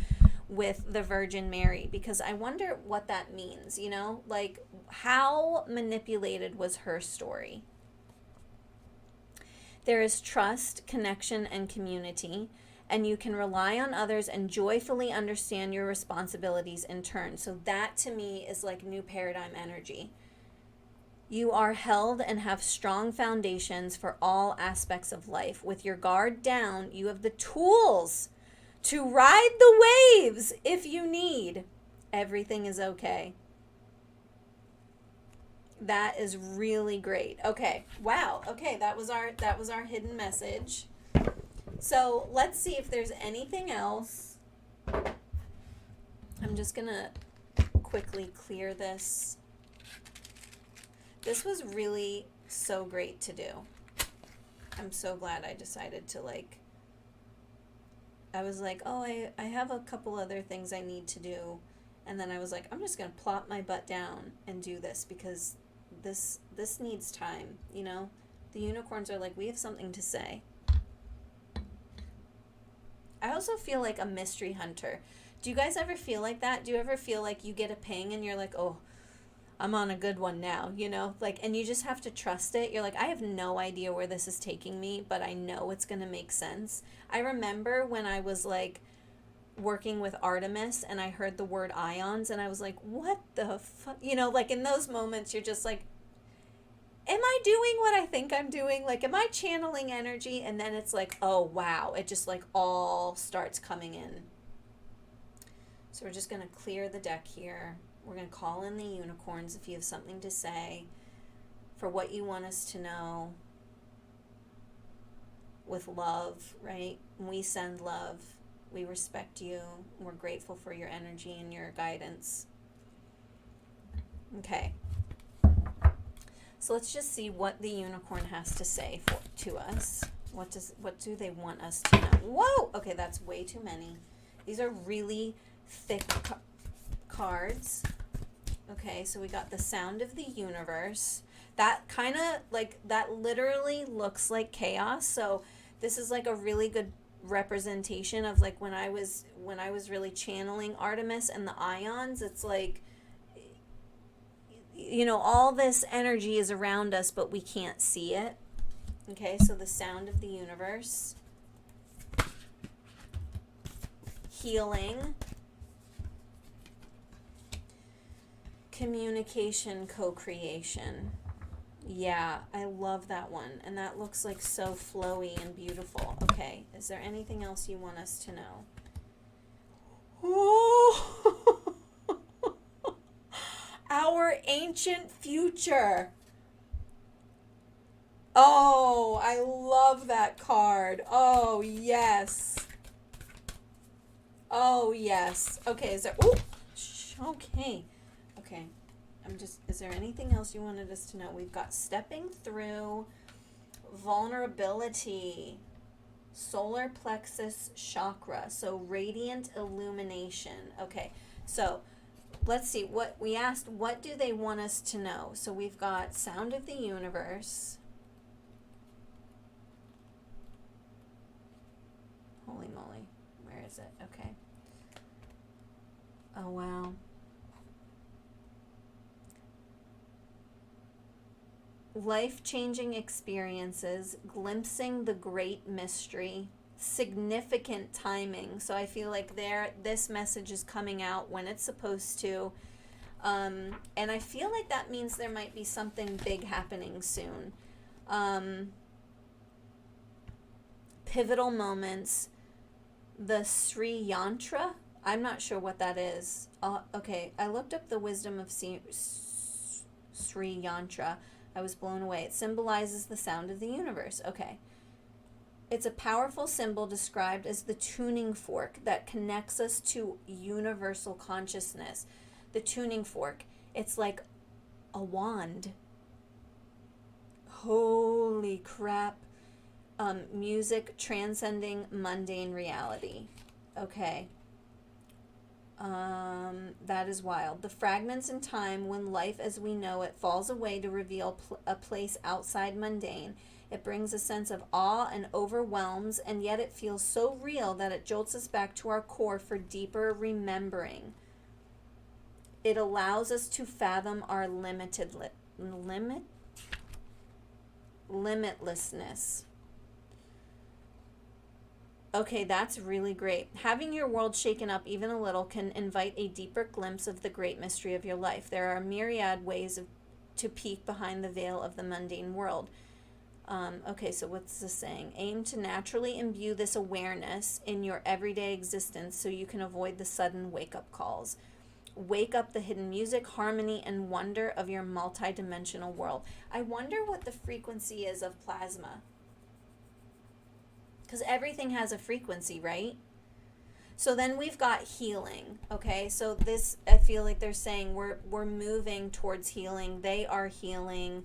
with the Virgin Mary, because I wonder what that means, you know? Like, how manipulated was her story? There is trust, connection, and community, and you can rely on others and joyfully understand your responsibilities in turn. So that to me is like new paradigm energy. You are held and have strong foundations for all aspects of life. With your guard down, you have the tools to ride the waves if you need. Everything is okay. That is really great. Okay. Wow. Okay, that was our hidden message. So, let's see if there's anything else. I'm just going to quickly clear this. This was really so great to do. I'm so glad I decided to, like, I was like, oh, I have a couple other things I need to do. And then I was like, I'm just going to plop my butt down and do this because this needs time, you know? The unicorns are like, we have something to say. I also feel like a mystery hunter. Do you guys ever feel like that? Do you ever feel like you get a ping and you're like, oh, I'm on a good one now, you know? Like, and you just have to trust it. You're like, I have no idea where this is taking me, but I know it's going to make sense. I remember when I was like working with Artemis and I heard the word ions and I was like, what the fuck? You know, like in those moments, you're just like, am I doing what I think I'm doing? Like, am I channeling energy? And then it's like, oh, wow. It just like all starts coming in. So we're just going to clear the deck here. We're going to call in the unicorns if you have something to say for what you want us to know with love, right? We send love. We respect you. We're grateful for your energy and your guidance. Okay. So let's just see what the unicorn has to say to us. What do they want us to know? Whoa! Okay, that's way too many. These are really thick cards. Okay, so we got the sound of the universe. That kind of like, that literally looks like chaos. So this is like a really good representation of like when I was really channeling Artemis and the ions. It's like, you know, all this energy is around us, but we can't see it. Okay, so the sound of the universe. Healing. Communication, co-creation. Yeah, I love that one. And that looks like so flowy and beautiful. Okay, is there anything else you want us to know? Oh! Our ancient future. Oh, I love that card. Oh, yes. Oh, yes. Okay, is there... Ooh, okay. Okay. Is there anything else you wanted us to know? We've got stepping through, vulnerability, solar plexus chakra, so radiant illumination. Okay, so let's see what we asked. What do they want us to know? So we've got sound of the universe. Holy moly. Where is it? Okay. Oh, wow. Life-changing experiences, glimpsing the great mystery, significant timing. So I feel like this message is coming out when it's supposed to. And I feel like that means there might be something big happening soon. Pivotal moments. The Sri Yantra. I'm not sure what that is. Okay, I looked up the wisdom of Sri Yantra. I was blown away. It symbolizes the sound of the universe. Okay. It's a powerful symbol described as the tuning fork that connects us to universal consciousness. The tuning fork. It's like a wand. Holy crap. Music transcending mundane reality. Okay. That is wild. The fragments in time when life as we know it falls away to reveal a place outside mundane. It brings a sense of awe and overwhelms, and yet it feels so real that it jolts us back to our core for deeper remembering. It allows us to fathom our limitlessness. Okay, that's really great. Having your world shaken up even a little can invite a deeper glimpse of the great mystery of your life. There are myriad ways to peek behind the veil of the mundane world. Okay, so what's this saying? Aim to naturally imbue this awareness in your everyday existence so you can avoid the sudden wake-up calls. Wake up the hidden music, harmony, and wonder of your multidimensional world. I wonder what the frequency is of plasma. Because everything has a frequency, right? So then we've got healing, okay? So this, I feel like they're saying we're moving towards healing. They are healing.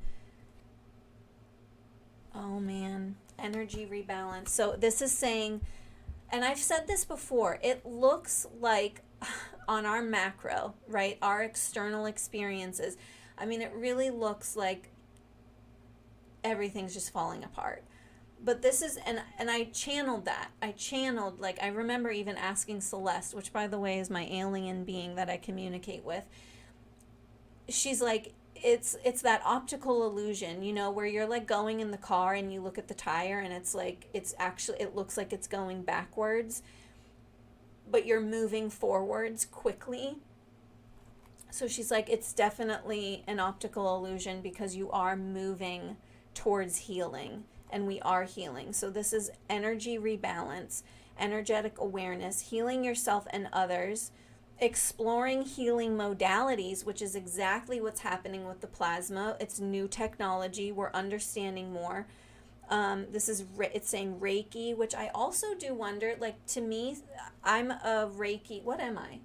Oh, man. Energy rebalance. So this is saying, and I've said this before, it looks like on our macro, right? Our external experiences. I mean, it really looks like everything's just falling apart. But this is, and I channeled that. Like, I remember even asking Celeste, which by the way is my alien being that I communicate with. She's like, it's that optical illusion, you know, where you're like going in the car and you look at the tire and it's like, it looks like it's going backwards, but you're moving forwards quickly. So she's like, it's definitely an optical illusion because you are moving towards healing, and we are healing. So this is energy rebalance, energetic awareness, healing yourself and others, exploring healing modalities, which is exactly what's happening with the plasma. It's new technology. We're understanding more. It's saying Reiki, which I also do wonder, like, to me, I'm a Reiki. What am I?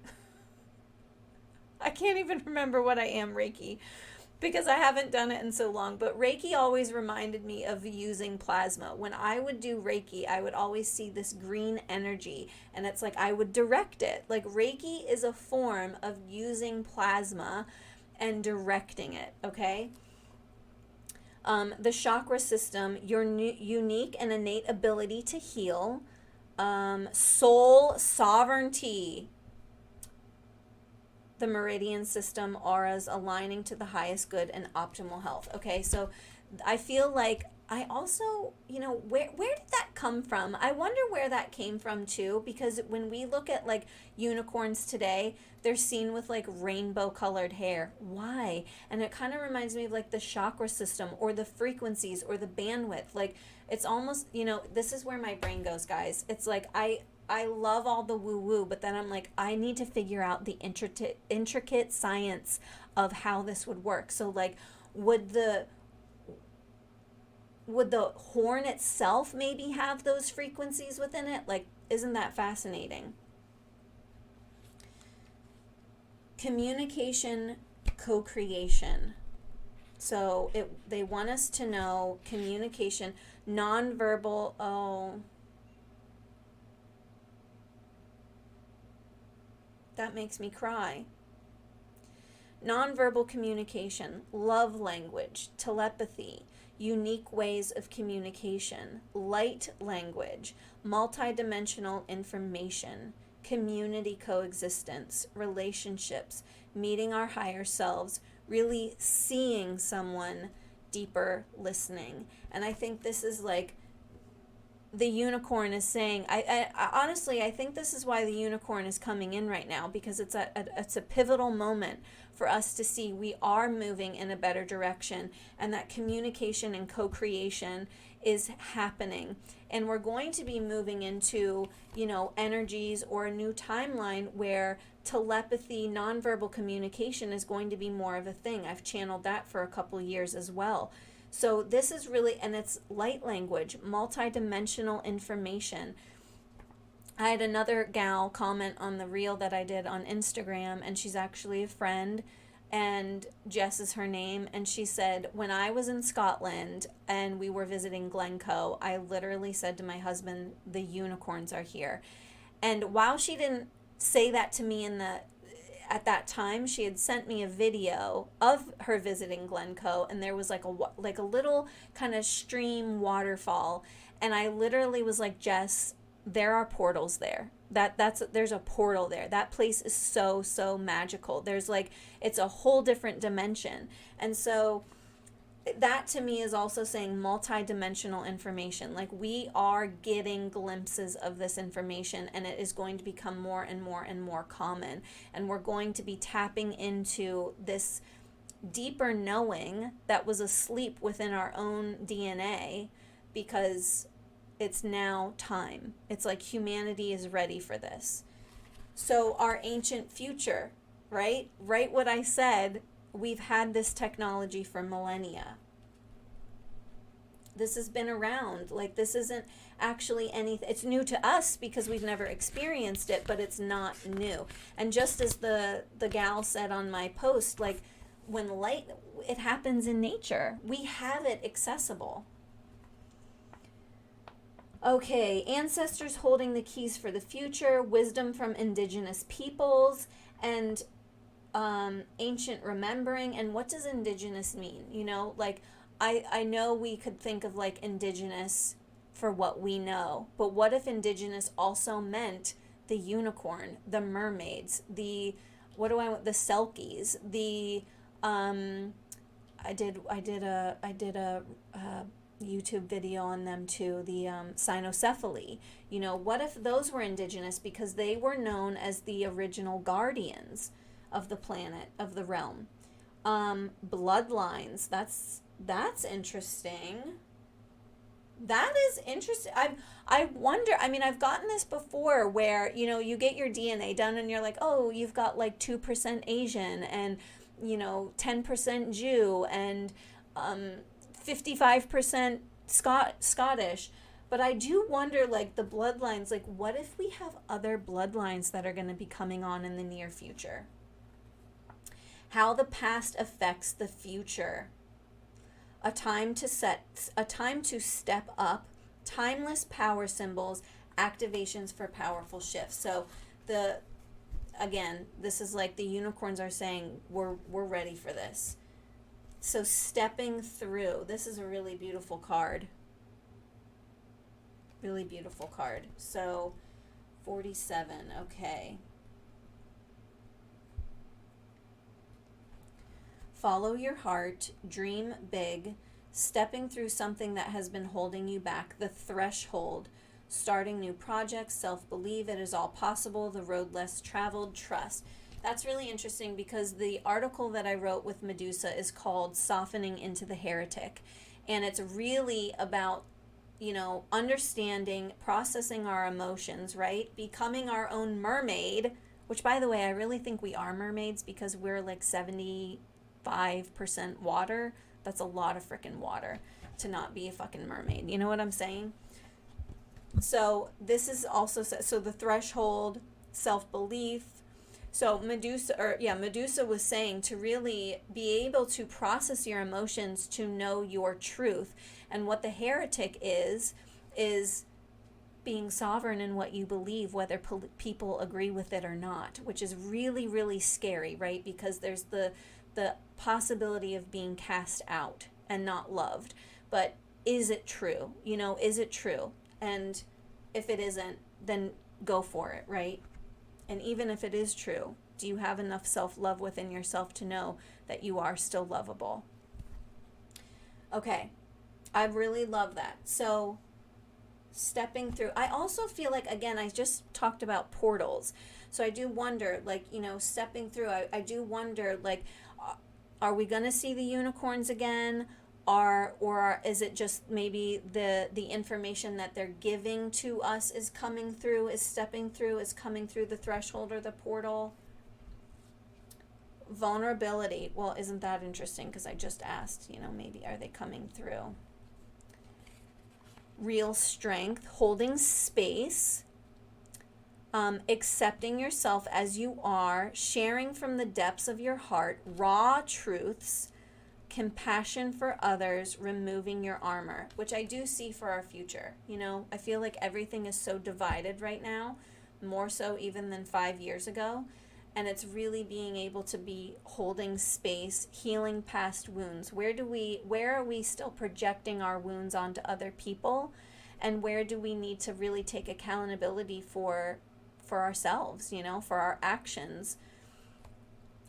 I can't even remember what I am, Reiki, because I haven't done it in so long. But Reiki always reminded me of using plasma. When I would do Reiki, I would always see this green energy, and it's like I would direct it. Like, Reiki is a form of using plasma and directing it, okay? The chakra system, your unique and innate ability to heal, soul sovereignty, the meridian system, auras aligning to the highest good and optimal health. Okay, so I feel like I also, you know, where did that come from? I wonder where that came from too, because when we look at like unicorns today, they're seen with like rainbow colored hair. Why? And it kind of reminds me of like the chakra system or the frequencies or the bandwidth. Like, it's almost, you know, this is where my brain goes, guys. It's like I love all the woo-woo, but then I'm like, I need to figure out the intricate science of how this would work. So like, would the horn itself maybe have those frequencies within it? Like, isn't that fascinating? Communication, co-creation. So they want us to know communication, nonverbal, that makes me cry. Nonverbal communication, love language, telepathy, unique ways of communication, light language, multidimensional information, community coexistence, relationships, meeting our higher selves, really seeing someone deeper, listening. And I think this is like the unicorn is saying, I honestly, I think this is why the unicorn is coming in right now, because it's a pivotal moment for us to see we are moving in a better direction, and that communication and co-creation is happening, and we're going to be moving into, you know, energies or a new timeline where telepathy, nonverbal communication is going to be more of a thing. I've channeled that for a couple years as well. So this is really, and it's light language, multidimensional information. I had another gal comment on the reel that I did on Instagram, and she's actually a friend, and Jess is her name, and she said, when I was in Scotland and we were visiting Glencoe, I literally said to my husband, the unicorns are here. And while she didn't say that to me at that time, she had sent me a video of her visiting Glencoe, and there was like a little kind of stream waterfall, and I literally was like, Jess, there are portals there. There's a portal there. That place is so magical. There's like, it's a whole different dimension. And so that to me is also saying multi-dimensional information. Like, we are getting glimpses of this information, and it is going to become more and more and more common, and we're going to be tapping into this deeper knowing that was asleep within our own DNA, because it's now time. It's like humanity is ready for this. So our ancient future, right what I said, we've had this technology for millennia. This has been around. Like, this isn't actually anything. It's new to us because we've never experienced it, but it's not new. And just as the gal said on my post, like, when light, it happens in nature. We have it accessible. Okay, ancestors holding the keys for the future, wisdom from indigenous peoples, and ancient remembering. And what does indigenous mean? You know, like I know we could think of like indigenous for what we know, but what if indigenous also meant the unicorn, the mermaids, the what do I want, the selkies, the um I did a YouTube video on them too, the cynocephaly. You know, what if those were indigenous because they were known as the original guardians of the planet, of the realm. Bloodlines. That's interesting. That is interesting. I wonder. I mean, I've gotten this before, where you get your DNA done, and you're like, oh, you've got like 2% Asian, and 10% Jew, and 55% Scottish. But I do wonder, like, the bloodlines. Like, what if we have other bloodlines that are going to be coming on in the near future? How the past affects the future. A time to step up, timeless power symbols, activations for powerful shifts. So this is like the unicorns are saying we're ready for this. So stepping through. This is a really beautiful card. Really beautiful card. So 47, okay. Follow your heart, dream big, stepping through something that has been holding you back, the threshold, starting new projects, self-believe, it is all possible, the road less traveled, trust. That's really interesting because the article that I wrote with Medusa is called Softening into the Heretic. And it's really about, understanding, processing our emotions, right? Becoming our own mermaid, which, by the way, I really think we are mermaids because we're like 75% water. That's a lot of freaking water to not be a fucking mermaid. You know what I'm saying? So this is also, so the threshold, self-belief. So Medusa was saying to really be able to process your emotions, to know your truth. And what the heretic is being sovereign in what you believe, whether people agree with it or not, which is really, really scary, right? Because there's the possibility of being cast out and not loved. But is it true? Is it true? And if it isn't, then go for it, right? And even if it is true, do you have enough self-love within yourself to know that you are still lovable? Okay, I really love that. So stepping through, I also feel like, again, I just talked about portals. So I do wonder, like, stepping through, I do wonder, like, are we going to see the unicorns again? Or is it just maybe the information that they're giving to us is coming through, is stepping through, is coming through the threshold or the portal? Vulnerability. Well, isn't that interesting? Because I just asked, maybe are they coming through? Real strength, holding space, accepting yourself as you are, sharing from the depths of your heart, raw truths, compassion for others, removing your armor, which I do see for our future. I feel like everything is so divided right now, more so even than 5 years ago. And it's really being able to be holding space, healing past wounds. Where are we still projecting our wounds onto other people? And where do we need to really take accountability for ourselves, for our actions?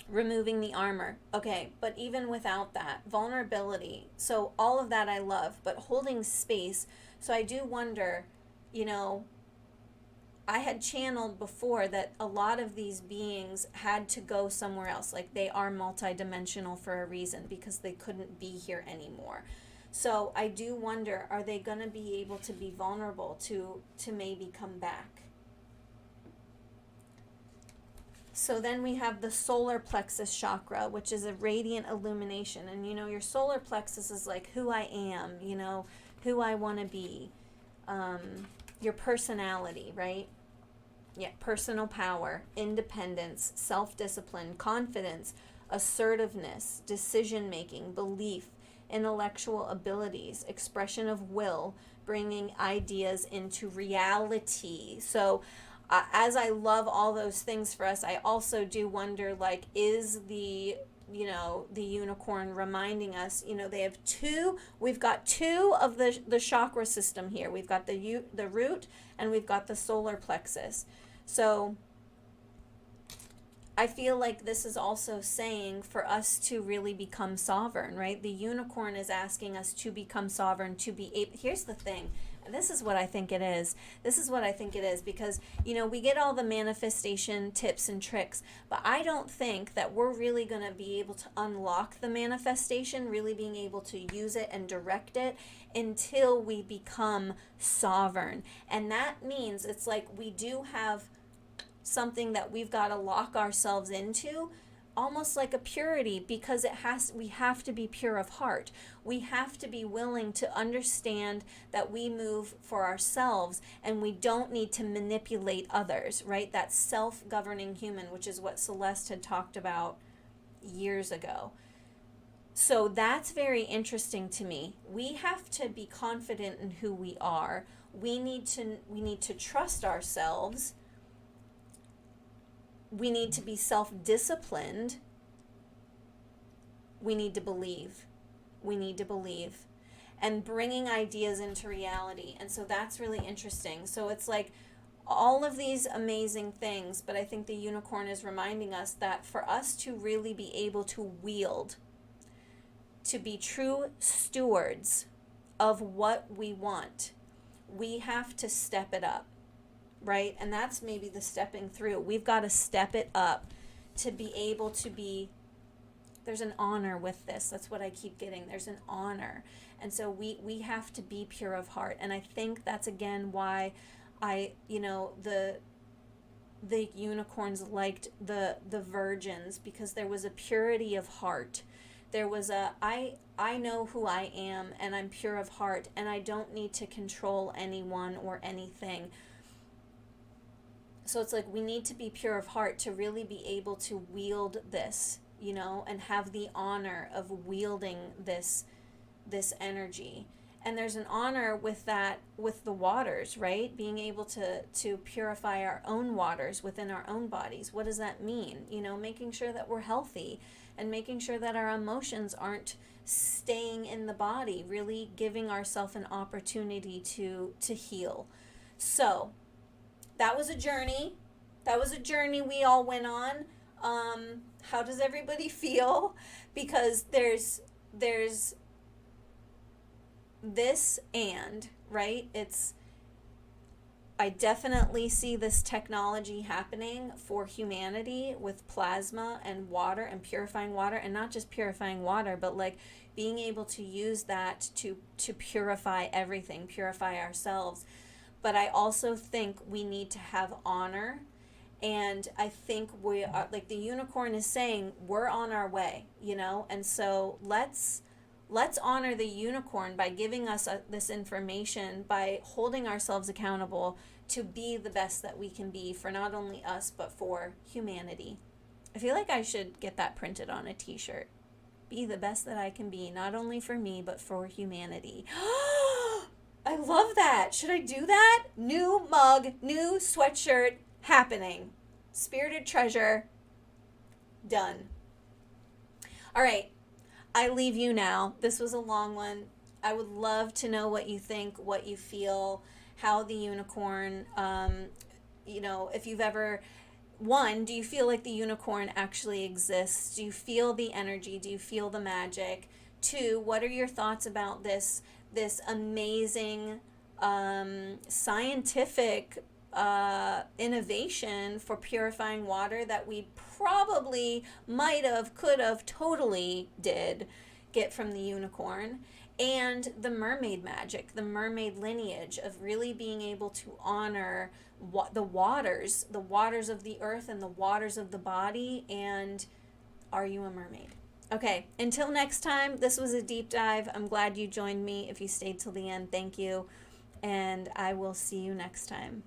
Removing the armor. Okay, but even without that, vulnerability. So all of that I love, but holding space. So I do wonder, I had channeled before that a lot of these beings had to go somewhere else. Like, they are multidimensional for a reason because they couldn't be here anymore. So I do wonder, are they going to be able to be vulnerable to maybe come back? So then we have the solar plexus chakra, which is a radiant illumination. And, your solar plexus is like who I am, who I want to be, your personality, right? Yeah, personal power, independence, self-discipline, confidence, assertiveness, decision-making, belief, intellectual abilities, expression of will, bringing ideas into reality. So as I love all those things for us, I also do wonder, like, is the the unicorn reminding us, they have two, we've got two of the chakra system here. We've got the root, and we've got the solar plexus. So I feel like this is also saying for us to really become sovereign, right? The unicorn is asking us to become sovereign, to be able. Here's the thing. This is what I think it is. This is what I think it is, because, we get all the manifestation tips and tricks, but I don't think that we're really going to be able to unlock the manifestation, really being able to use it and direct it until we become sovereign. And that means it's like we do have something that we've got to lock ourselves into, almost like a purity, because we have to be pure of heart. We have to be willing to understand that we move for ourselves and we don't need to manipulate others, right? That self-governing human, which is what Celeste had talked about years ago. So that's very interesting to me. We have to be confident in who we are. We need to trust ourselves. We need to be self-disciplined. We need to believe. We need to believe. And bringing ideas into reality. And so that's really interesting. So it's like all of these amazing things, but I think the unicorn is reminding us that for us to really be able to wield, to be true stewards of what we want, we have to step it up. Right? And that's maybe the stepping through. We've got to step it up to be able to be, there's an honor with this. That's what I keep getting. There's an honor. And so we have to be pure of heart. And I think that's again why the unicorns liked the virgins, because there was a purity of heart. There was I know who I am, and I'm pure of heart, and I don't need to control anyone or anything. So it's like we need to be pure of heart to really be able to wield this, and have the honor of wielding this energy. And there's an honor with that, with the waters, right? Being able to purify our own waters within our own bodies. What does that mean? Making sure that we're healthy and making sure that our emotions aren't staying in the body, really giving ourselves an opportunity to heal. So that was a journey. That was a journey we all went on. How does everybody feel? Because there's this and, right? I definitely see this technology happening for humanity with plasma and water and purifying water, and not just purifying water, but like being able to use that to purify everything, purify ourselves. But I also think we need to have honor. And I think we are, like the unicorn is saying, we're on our way, And so let's honor the unicorn by giving us this information, by holding ourselves accountable to be the best that we can be for not only us, but for humanity. I feel like I should get that printed on a t-shirt. Be the best that I can be, not only for me, but for humanity. I love that. Should I do that? New mug, new sweatshirt happening. Spirited treasure. Done. All right. I leave you now. This was a long one. I would love to know what you think, what you feel, how the unicorn, if you've ever, one, do you feel like the unicorn actually exists? Do you feel the energy? Do you feel the magic? Two, what are your thoughts about this amazing scientific innovation for purifying water that we probably could have totally did get from the unicorn? And the mermaid magic, the mermaid lineage of really being able to honor the waters of the earth and the waters of the body. And are you a mermaid? Okay, until next time, this was a deep dive. I'm glad you joined me. If you stayed till the end, thank you. And I will see you next time.